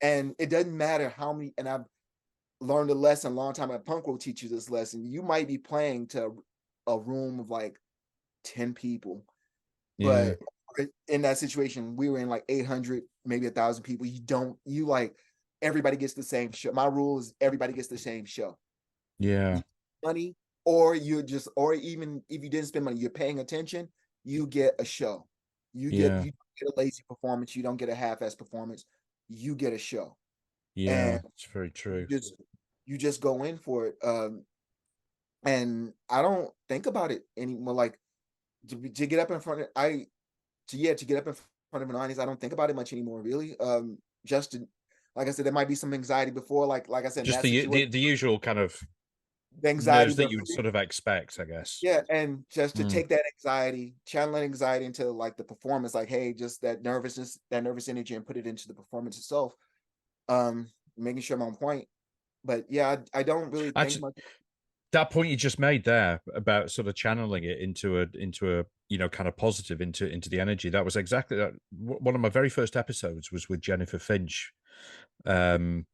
And it doesn't matter how many, and I've learned a lesson a long time at Punk will teach you this lesson. You might be playing to a room of like 10 people, Yeah. but in that situation, we were in like 800, maybe 1,000 people. You like, everybody gets the same show. My rule is everybody gets the same show. Yeah. You money, or or even if you didn't spend money, you're paying attention, you get a show. Yeah. You get a lazy performance, you don't get a half-ass performance, you get a show. And Yeah. It's very you true. just you just go in for it. And I don't think about it anymore. Like to get up in front of to get up in front of an audience, I don't think about it much anymore, really. Just to, like I said, there might be some anxiety before, like I said, in Just that situation, the usual kind of the anxiety, nerves that the you would sort of expect, I guess. yeah, and just to Mm. take that anxiety, channel that anxiety into like the performance, like, hey, just that nervousness, that nervous energy, and put it into the performance itself. Making sure I'm on point. But yeah, I don't really think Actually, much. that point you just made there about sort of channeling it into a kind of positive into the energy, that was exactly that. One of my very first episodes was with Jennifer Finch, and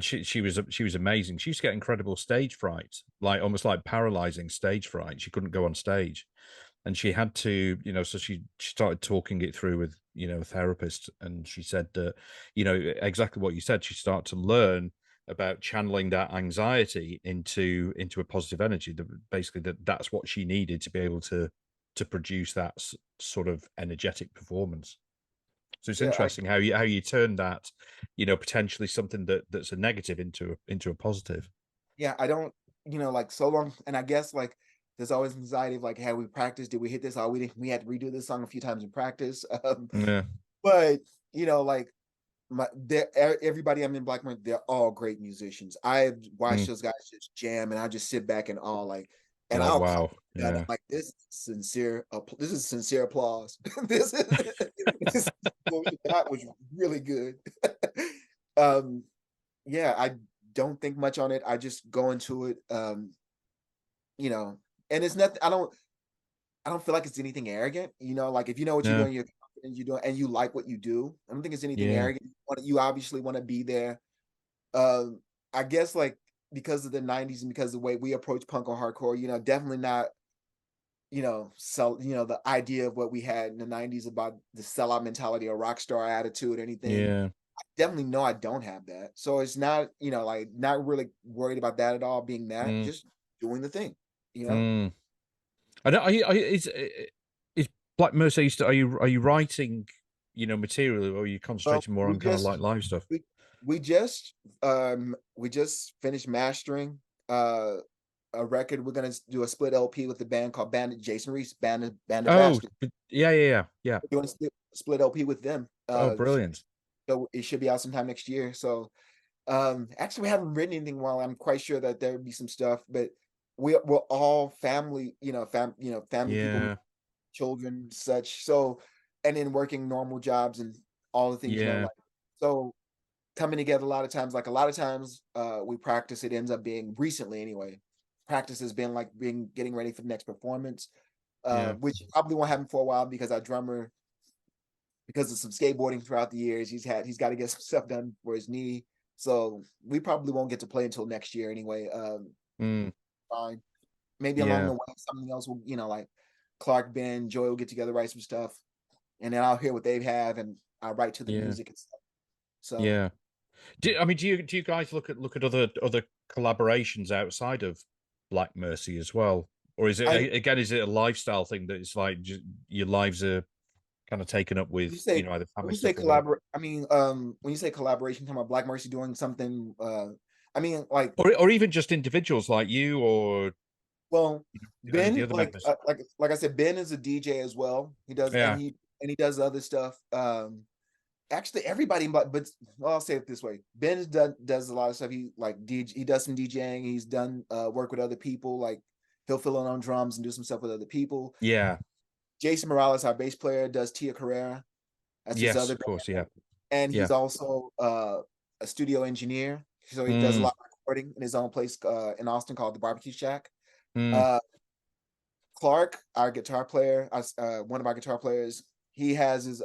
she was amazing. She used to get incredible stage fright, like almost like paralyzing stage fright. She couldn't go on stage, and she had to, so she started talking it through with a therapist, and she said that exactly what you said. She started to learn about channeling that anxiety into a positive energy. Basically, that's what she needed to be able to produce that sort of energetic performance. So it's Yeah, interesting how you turn that, potentially something that's a negative into a positive. yeah, I don't, like so long, and I guess like there's always anxiety of like, had we practiced? Did we hit this? Oh, we didn't. We had to redo this song a few times in practice. Yeah. But like everybody I'm in Black Mirror, they're all great musicians. I watch Mm. those guys just jam, and I just sit back and all like, and You're like, I'll call wow. it done. I'm Yeah. like, this is sincere. This is sincere applause. this is this that was really good. um, yeah, I don't think much on it. I just go into it. You know, and it's nothing. I don't feel like it's anything arrogant. Like if you know what you're No. doing, you're confident you do it, and you like what you do. I don't think it's anything Yeah. arrogant. You obviously want to be there. Um, I guess like because of the '90s and because of the way we approach punk or hardcore, definitely not, the idea of what we had in the '90s about the sellout mentality or rock star attitude or anything. Yeah. I definitely know I don't have that. So it's not, like not really worried about that at all, being that, Mm. just doing the thing, you know? Mm. I don't. Is Black Mercy? Are you writing, material, or are you Well, concentrating more on kind of like live stuff? we we just finished mastering uh a record. We're gonna do a split LP with the band called Bandit Jason Reese, Band of Oh, Bastards. yeah. We're doing split LP with them. Oh, brilliant. So it should be out sometime next year. So actually we haven't written anything. While I'm quite sure that there would be some stuff, but we're all family, family people, Yeah. children, such. So, and then working normal jobs and all the things, Yeah. like so. coming together a lot of times. Like a lot of times, we practice. It ends up being recently anyway. Practice has been like being getting ready for the next performance, Yeah. which probably won't happen for a while because our drummer, because of some skateboarding throughout the years, he's got to get some stuff done for his knee. So we probably won't get to play until next year anyway. Mm, Fine. Maybe along yeah. the way, something else will, like Clark, Ben, Joy will get together, write some stuff, and then I'll hear what they have, and I'll write to the Yeah. music and stuff. So Yeah. I mean, do you guys look at other collaborations outside of Black Mercy as well, or is it I again, is it a lifestyle thing that it's like just, your lives are kind of taken up when you with, say either when family you say stuff or work, collaborate, I mean, when you say collaboration, talking about Black Mercy doing something, I mean, like, or even just individuals like you or well, any of the Ben, other members? like I said, Ben is a DJ as well. He does, and Yeah. he does other stuff. Actually, everybody, but well, I'll say it this way: Ben does a lot of stuff. He like DJ, he does some DJing. He's done work with other people. Like he'll fill in on drums and do some stuff with other people. Yeah. Jason Morales, our bass player, does Tia Carrera. That's his Yes, other of course. band, Yeah. and Yeah. he's also a studio engineer. So he does a Mm, lot of recording in his own place in Austin called the Barbecue Shack. mm, Uh, Clark, our guitar player, one of our guitar players, he has his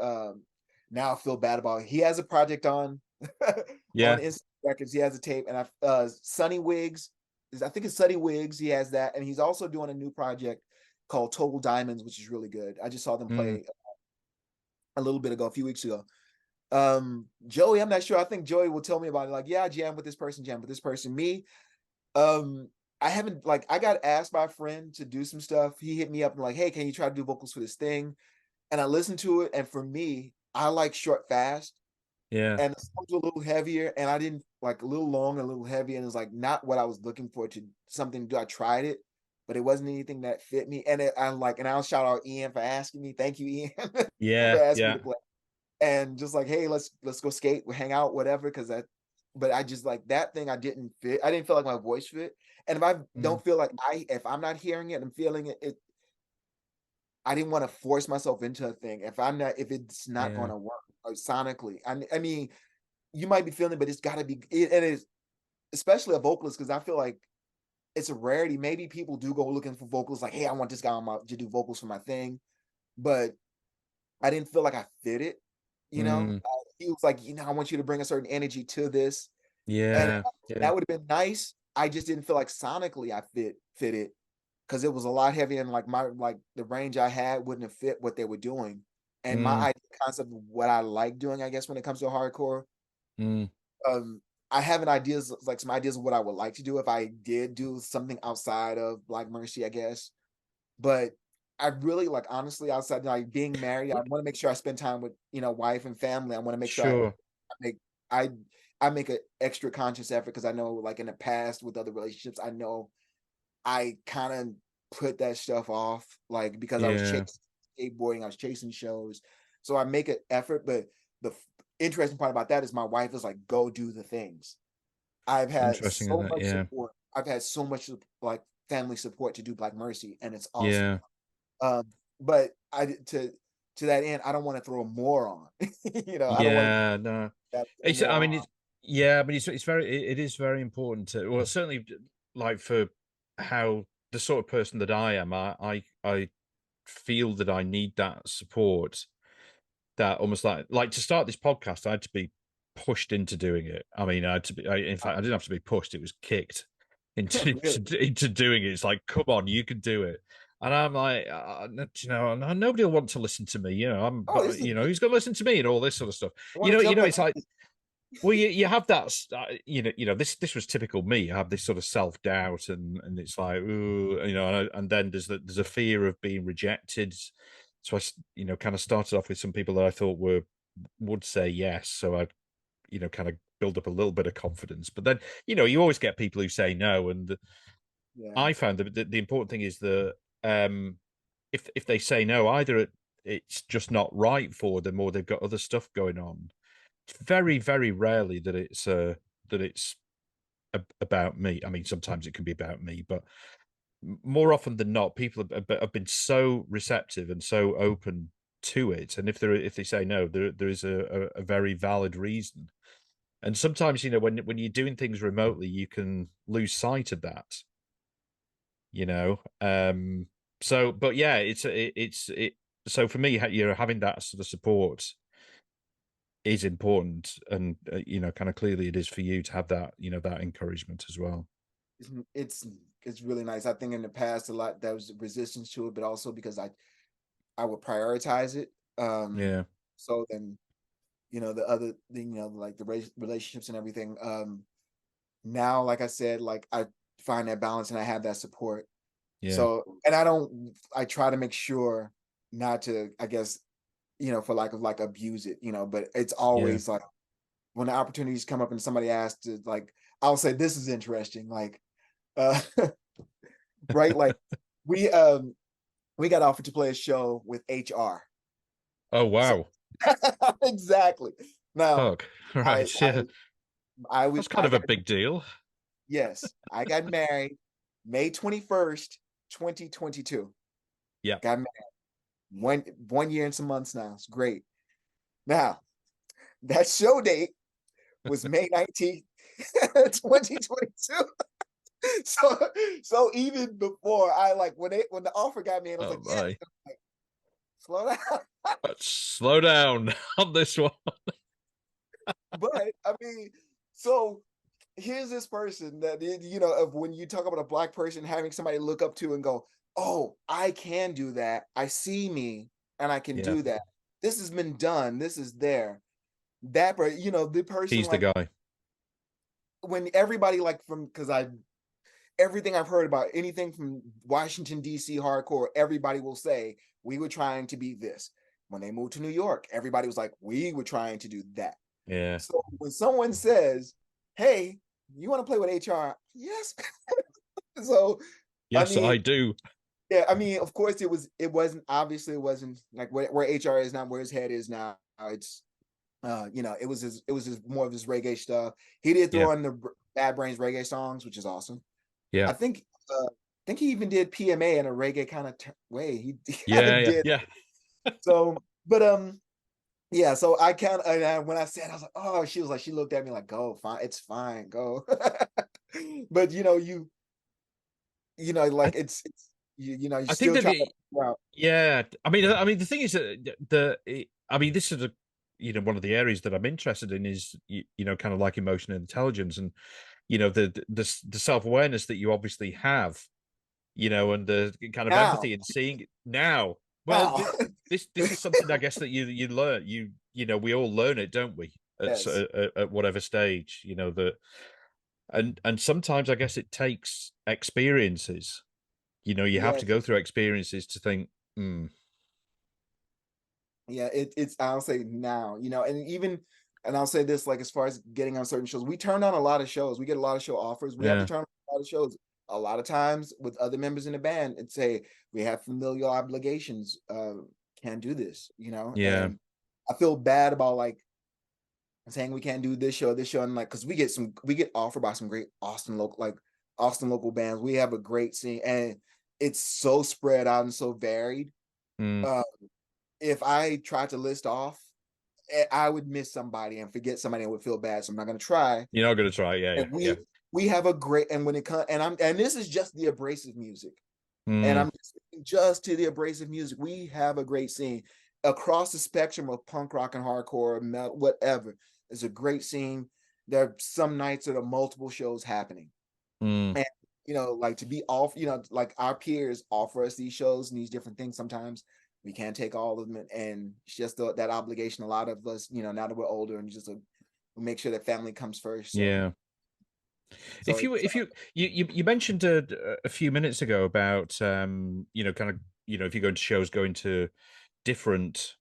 now I feel bad about it. He has a project on on yeah. Instant Records. He has a tape, and Sunny Wigs, I think it's Sunny Wigs. He has that, and he's also doing a new project called Total Diamonds, which is really good. I just saw them Mm, play a little bit ago, a few weeks ago. Joey, I'm not sure. I think Joey will tell me about it. Like, yeah, jam with this person, jam with this person. Me, um, I haven't, like, I got asked by a friend to do some stuff. He hit me up and like, hey, can you try to do vocals for this thing? And I listened to it, and for me, I like short, fast, yeah. and the songs were a little heavier, and I didn't like a little long, a little heavy, and it's like not what I was looking for to something to do. I tried it, but it wasn't anything that fit me. And and I'll shout out Ian for asking me. Thank you, Ian, for Yeah. asking me to Yeah. play. And just like, hey, let's go skate, we hang out, whatever. Because but I just like that thing. I didn't fit. I didn't feel like my voice fit. And if I Mm, don't feel like if I'm not hearing it, I'm feeling it. I didn't want to force myself into a thing. If it's not going yeah. to work sonically. I mean, you might be feeling it, but it's got to be. It is, especially a vocalist, because I feel like it's a rarity. Maybe people do go looking for vocals, like, hey, I want this guy to do vocals for my thing, but I didn't feel like I fit it. Mm, He was like, I want you to bring a certain energy to this, and yeah. Yeah. that would have been nice. I just didn't feel like sonically I fit it, because it was a lot heavier, and like the range I had wouldn't have fit what they were doing. And my Mm, idea concept of what I like doing, I guess, when it comes to hardcore, mm, um, I have an ideas like some ideas of what I would like to do if I did do something outside of Black Mercy, I guess. But I really, like, honestly, outside like being married, I want to make sure I spend time with wife and family. I want to make sure sure. I make I I make an extra conscious effort, because I know, like, in the past with other relationships, I know I kind of put that stuff off, like, because I was Yeah. chasing skateboarding, I was chasing shows. So I make an effort, but the interesting part about that is my wife is like, go do the things. I've had Interesting, isn't so it? much Yeah. support. I've had so much like family support to do Black Mercy, and it's awesome. Yeah. But to that end, I don't want to throw more on. I don't want to Yeah. No. throw It's, more I on. mean, yeah, but it's it is very important to, well, certainly like for how the sort of person that I am, I feel that I need that support, that almost like to start this podcast, I had to be pushed into doing it. I mean, I had to be, in fact, I didn't have to be pushed, it was kicked into Really? into doing it. It's like, come on, you can do it. And I'm like, nobody will want to listen to me. Oh, this is Who's going to listen to me and all this sort of stuff. I want to jump on. It's like, well, you have that, this was typical me. You have this sort of self doubt, and it's like, ooh, and then there's a fear of being rejected. So I, kind of started off with some people that I thought would say yes. So I, kind of build up a little bit of confidence. But then, you always get people who say no, and Yeah, I found that the important thing is that, if they say no, either it's just not right for them, or they've got other stuff going on. It's very, very rarely that it's about me. I mean, sometimes it can be about me, but more often than not, people have been so receptive and so open to it. And if they say no, there is a very valid reason. And sometimes, when you're doing things remotely, you can lose sight of that, you know. So, but yeah, so for me, having that sort of support is important, and kind of clearly it is for you to have that, that encouragement as well. It's it's really nice. I think in the past a lot there was resistance to it, but also because I would prioritize it. Yeah, So then the other thing, like the relationships and everything. Now, like I said, like I find that balance and I have that support. yeah, So, and I try to make sure not to, I guess, for lack of like abuse it, but it's yeah. always like when the opportunities come up and somebody asks to like, I'll say, this is interesting. Like, uh, right. Like we, we got offered to play a show with HR. Oh So wow. exactly. Now, Fuck. Right. I, Yeah. That's kind I of a got, big deal. yes, I got married May 21st, 2022. Yeah. Got married 1 year and some months now. It's great. Now, that show date was May 19th, 2022. So even before I like when the offer got me, and I was Oh like, yeah, my. like, slow down. But slow down on this one. But I mean, so here's this person that of when you talk about a black person having somebody to look up to and go, oh, I can do that. I see me and I can Yeah. do that. This has been done. This is there. That, the person He's the like guy. when everybody like from because I everything I've heard about anything from Washington D.C. hardcore, everybody will say we were trying to be this. When they moved to New York, everybody was like, we were trying to do that. Yeah. So when someone says, "Hey, you want to play with HR?" Yes. So, I Yes, mean, I do. yeah, I mean, of course, it wasn't obviously it wasn't like where HR is now, where his head is now. It's it was his more of his reggae stuff. He did Yeah. throw in the Bad Brains reggae songs, which is awesome. Yeah. I think he even did PMA in a reggae kind of way. He kind Yeah. of Yeah. did. Yeah. So, but yeah. So I kind of when I said, I was like, oh, she was like, she looked at me like, go, fine, it's fine, go. But I, like it's you I think still that try to figure out. yeah. I mean, the thing is that I mean, this is one of the areas that I'm interested in is, kind of like emotional intelligence, and, the self-awareness that you obviously have, and the kind of Now, empathy and seeing it now. Well, now, this is something I guess that you learn. We all learn it, don't we? yes, At whatever stage, that, and sometimes I guess it takes experiences. You have to yes, go through experiences to think, hmm, yeah. It's I'll say now, and even and I'll say this, like as far as getting on certain shows, we turn on a lot of shows. We get a lot of show offers. We have to yeah, turn on a lot of shows. A lot of times with other members in the band, and say we have familial obligations. Can't do this, yeah, and I feel bad about like saying we can't do this show, and like because we get offered by some great Austin local bands. We have a great scene, and it's so spread out and so varied. mm, Uh, if I tried to list off, I would miss somebody and forget somebody and would feel bad. So I'm not going to try. you're not going to try. Yeah, yeah, And yeah. we have a great and when it comes and this is just the abrasive music, and Mm, I'm just to the abrasive music. We have a great scene across the spectrum of punk rock and hardcore, metal, whatever. It's a great scene. There are some nights that are multiple shows happening, mm, and like to be off, like our peers offer us these shows and these different things. Sometimes we can't take all of them, and it's just that obligation. A lot of us, now that we're older, and just make sure that family comes first. So, yeah. so If you it's if you mentioned a few minutes ago about, kind of, if you're going to shows, going to different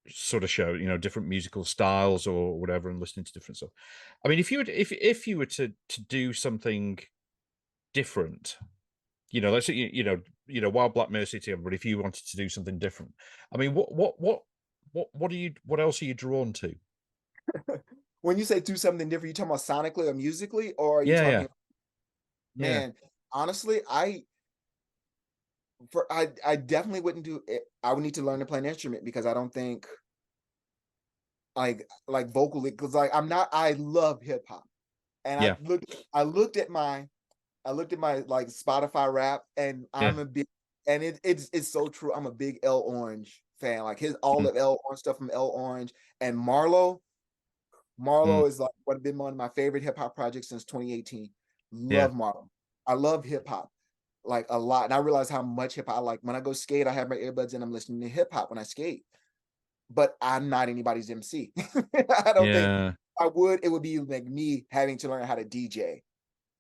sort of show, different musical styles or whatever, and listening to different stuff. I mean, if you were to do something different, let's say, while Black Mercy together, but if you wanted to do something different, I mean, what else are you drawn to? when you say do something different, you talking about sonically or musically, or are you Yeah, yeah, talking, yeah, man, honestly, I definitely wouldn't do it. I would need to learn to play an instrument because I don't think like vocally, because like I love hip hop, and Yeah. I looked at my like Spotify rap, and Yeah. I'm a big, and it's so true. I'm a big L Orange fan. Like his all Mm, of L Orange stuff from L Orange and mm, Marlo is like what been one of my favorite hip hop projects since 2018. yeah. Love Marlo. I love hip hop like a lot, and I realize how much hip hop I like. When I go skate, I have my earbuds and I'm listening to hip hop when I skate. But I'm not anybody's MC. I don't think Yeah. I would. It would be like me having to learn how to DJ.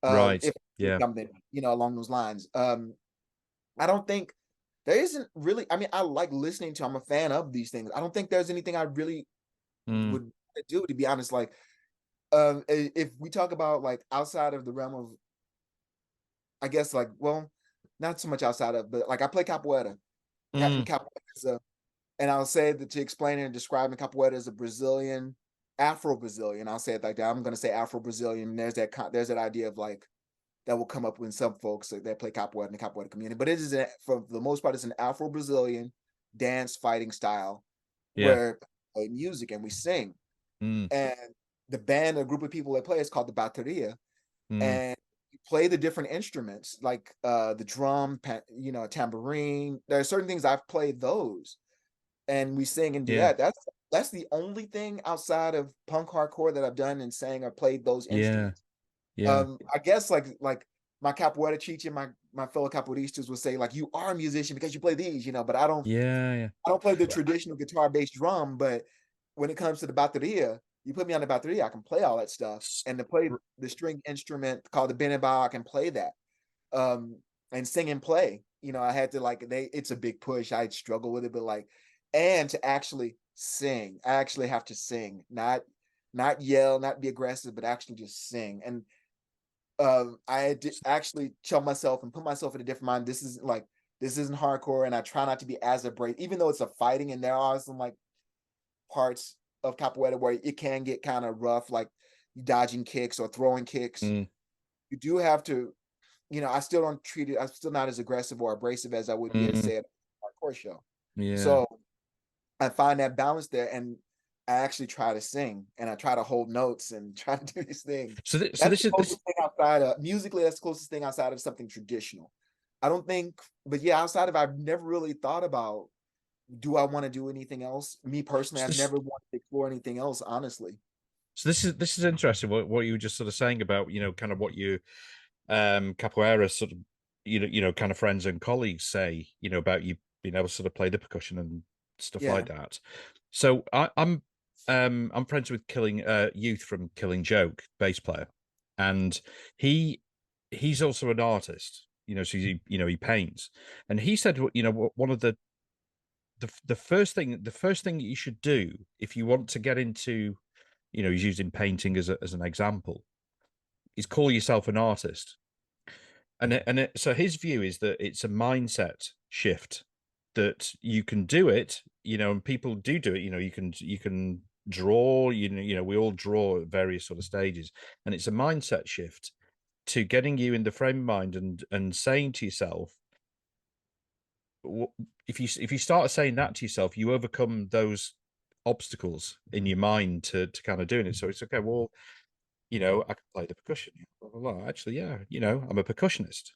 Right. If Yeah. something, along those lines. I don't think there isn't really. I mean, I like listening to. I'm a fan of these things. I don't think there's anything I really Mm, would do, to be honest. Like, if we talk about like outside of the realm of, I guess, like, well, not so much outside of, but like I play capoeira. mm, Capoeira is a, and I'll say that to explain it and describe capoeira as a Brazilian, Afro-Brazilian. I'll say it like that. I'm going to say Afro-Brazilian. There's that idea of like that will come up when some folks that play capoeira in the capoeira community. But it is for the most part, it's an Afro-Brazilian dance fighting style yeah. where we play music and we sing. Mm, And the band, a group of people that play, is called the bateria, mm, and you play the different instruments like the drum, tambourine. There are certain things I've played those, and we sing and do yeah. that. That's the only thing outside of punk hardcore that I've done and sang or played those Yeah. instruments. Yeah. I guess like my capoeira teacher, my fellow capoeiristas would say like, you are a musician because you play these, but Yeah. Yeah. I don't play the Well, traditional guitar based drum. But when it comes to the bateria, you put me on the bateria, I can play all that stuff. s- And to play the string instrument called the berimbau, I can play that. Um, and sing and play. I had to like it's a big push. I struggle with it, but like, and to actually sing, I actually have to sing, not yell, not be aggressive, but actually just sing. And I had to actually tell myself and put myself in a different mind. This isn't hardcore, and I try not to be as abrasive, even though it's a fighting, and there are some like parts of capoeira where it can get kind of rough, like dodging kicks or throwing kicks. mm, You do have to, I still don't treat it. I'm still not as aggressive or abrasive as I would be at, mm, say, a hardcore show. yeah. So I find that balance there, and I actually try to sing, and I try to hold notes and try to do these things. So That's this the is this. closest thing outside of musically. That's the closest thing outside of something traditional. I don't think, but yeah, outside of, I've never really thought about, do I want to do anything else? Me personally, So I've this never wanted to explore anything else, honestly. so this is interesting. What you were just sort of saying about kind of what you capoeira sort of kind of friends and colleagues say about you being able to sort of play the percussion and stuff Yeah, like that. So I'm friends with Killing Youth from Killing Joke, bass player, and he he's also an artist. So he paints, and he said one of the first thing that you should do if you want to get into he's using painting as an example is call yourself an artist. So his view is that it's a mindset shift, that you can do it, and people do it. You can draw. We all draw at various sort of stages, and it's a mindset shift to getting you in the frame of mind and saying to yourself, if you start saying that to yourself, you overcome those obstacles in your mind to kind of doing it. So it's okay. Well, I can play the percussion. Blah, blah, blah. Actually, yeah, I'm a percussionist.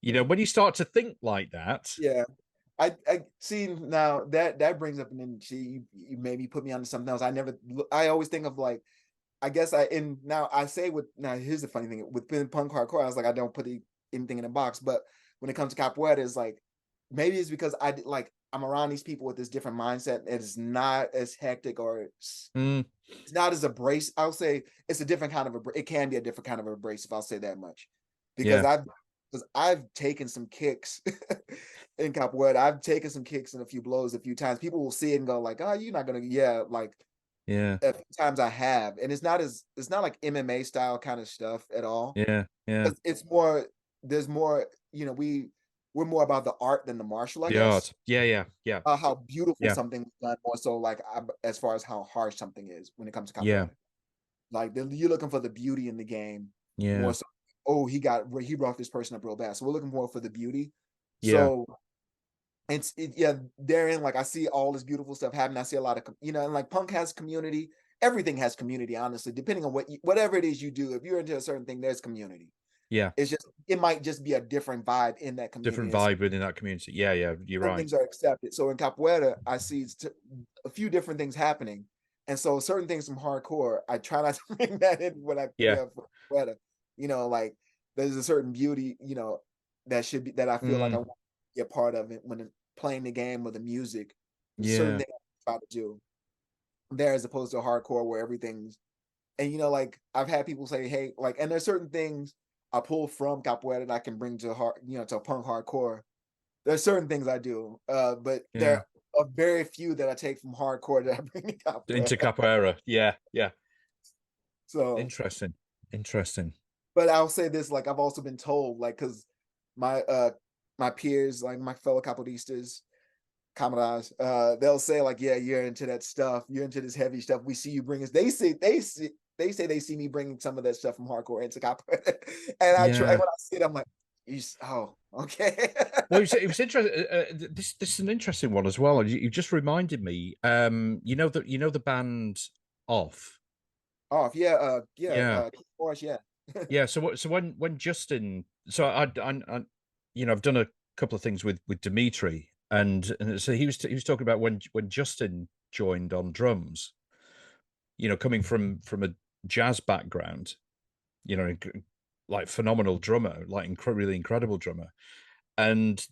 When you start to think like that, yeah. I see now that brings up, and then you maybe put me onto something else. I always think of like, I guess now I say with, now here's the funny thing with punk hardcore, I was like, I don't put anything in a box. But when it comes to capoeira, it's like, maybe it's because I'm around these people with this different mindset. It's not as hectic, or mm, it's not as abrasive. I'll say it's a different kind of it can be a different kind of abrasive. I'll say that much, because yeah, I've taken some kicks in capoeira. I've taken some kicks and a few blows a few times. People will see it and go like, "Oh, you're not gonna." Yeah, like yeah, a few times I have, and it's not like MMA style kind of stuff at all. yeah, yeah. It's more, there's more. We're more about the art than the martial, I The guess. art, yeah, yeah, yeah, How beautiful yeah, something's done, more so like as far as how harsh something is when it comes to yeah, capoeira. Like you're looking for the beauty in the game more yeah, so. Oh, he brought this person up real bad, so we're looking more for the beauty. yeah, So Yeah, therein, like I see all this beautiful stuff happening. I see a lot of and like punk has community. Everything has community, honestly, depending on whatever it is you do. If you're into a certain thing, there's community. Yeah. It's just it might just be a different vibe in that community. Different And vibe within that community. Yeah, yeah, you're certain right. things are accepted. So in capoeira, I see a few different things happening. And so certain things from hardcore, I try not to bring that in when I Yeah. for capoeira. Like there's a certain beauty, that I feel like I want to be a part of it when playing the game or the music. There's certain Yeah. things I try to do there as opposed to hardcore where everything's and like I've had people say, hey, like, and there's certain things I pull from capoeira that I can bring to to punk hardcore. There's certain things I do, but Yeah. there are very few that I take from hardcore that I bring to Into capoeira. capoeira. Yeah, yeah. So, Interesting. Interesting. but I'll say this, like I've also been told, like, because my my peers, like my fellow capoeiristas, camaradas, they'll say like, yeah, you're into that stuff, you're into this heavy stuff. We see you bring us. They say they see me bringing some of that stuff from hardcore into capoeira, and I try Yeah. when I see it, I'm like, oh, okay. Well, it was interesting. This is an interesting one as well. You just reminded me. The band Off. Off, yeah, Yeah, Force, yeah. yeah. So when Justin, so I've done a couple of things with Dimitri, and so he was talking about when Justin joined on drums. Coming from a jazz background, like phenomenal drummer, like really incredible drummer, and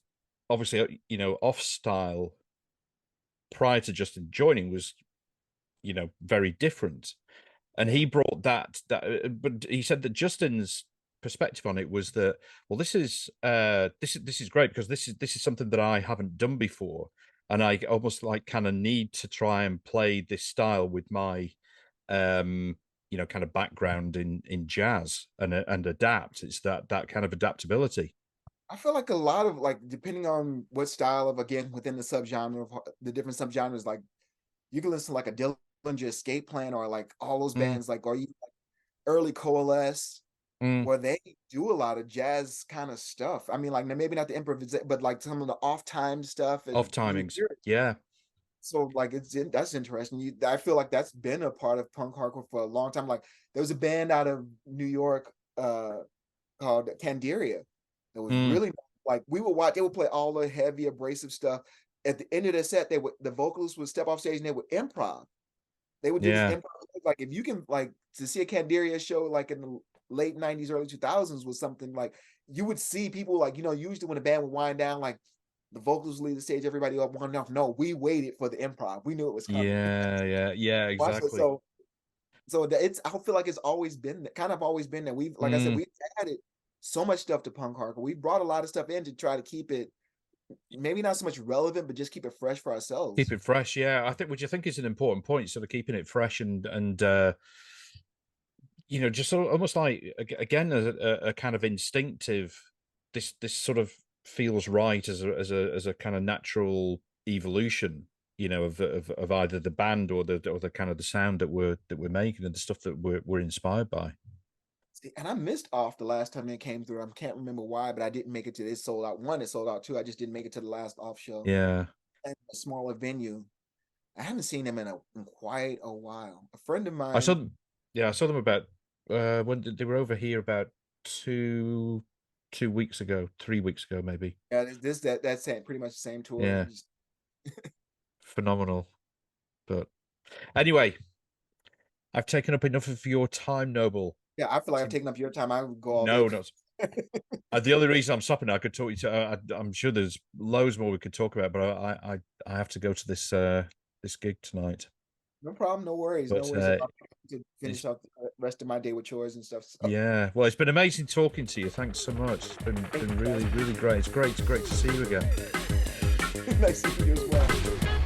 obviously, off style prior to Justin joining was, very different. And he brought but he said that Justin's perspective on it was that, well, this is great because this is something that I haven't done before, and I almost like kind of need to try and play this style with my kind of background in jazz and adapt. It's that kind of adaptability. I feel like a lot of like depending on what style of again within the subgenre of the different subgenres, like you can listen to like a Dillinger Escape Plan or like all those Mm, bands like or you like early Coalesce mm. where they do a lot of jazz kind of stuff. I mean, like maybe not the improvisation, but like some of the off time stuff, and Off you timings. hear it. Yeah. So like that's interesting. I feel like that's been a part of punk hardcore for a long time. Like there was a band out of New York called Candiria that was Mm, really like we would watch. They would play all the heavy abrasive stuff. At the end of the set, the vocalists would step off stage and they would improv. They would do this yeah. improv. Like if you can like to see a Candiria show like in the late 90s, early 2000s was something like you would see people like, usually when the band would wind down, like the vocals leave the stage, everybody up one off. No, we waited for the improv. We knew it was coming. Yeah, yeah, yeah, Watch it. exactly. So I feel like it's always been kind of always been that we've like I said, Mm, we've added so much stuff to punk hardcore. We brought a lot of stuff in to try to keep it maybe not so much relevant, but just keep it fresh for keep ourselves. it fresh. Yeah, which I think is an important point, sort of keeping it fresh and just sort of almost like again a kind of instinctive. This sort of feels right as a kind of natural evolution. Of either the band or the kind of the sound that we're making and the stuff that we're inspired by. See, and I missed off the last time it came through. I can't remember why, but I didn't make it to this sold out. One, it sold out. Two, I just didn't make it to the last off show. Yeah. And a smaller venue. I haven't seen them in quite a while. A friend of I saw mine, them. Yeah, I saw them about they were over here about two weeks ago, 3 weeks ago, maybe. yeah, that's pretty much the same tour. Yeah, phenomenal. But anyway, I've taken up enough of your time, Noble. Yeah, I feel like I've To, taken up your time. I would go all day. no, not. The only reason I'm stopping, I could talk you to. I'm sure there's loads more we could talk about, but I have to go to this gig tonight. No problem. No worries. No But worries. I'll to finish it's up the rest of my day with chores and stuff. So, yeah. Well, it's been amazing talking to you. Thanks so much. It's been really really great. It's great to see you again. nice to meet you as well.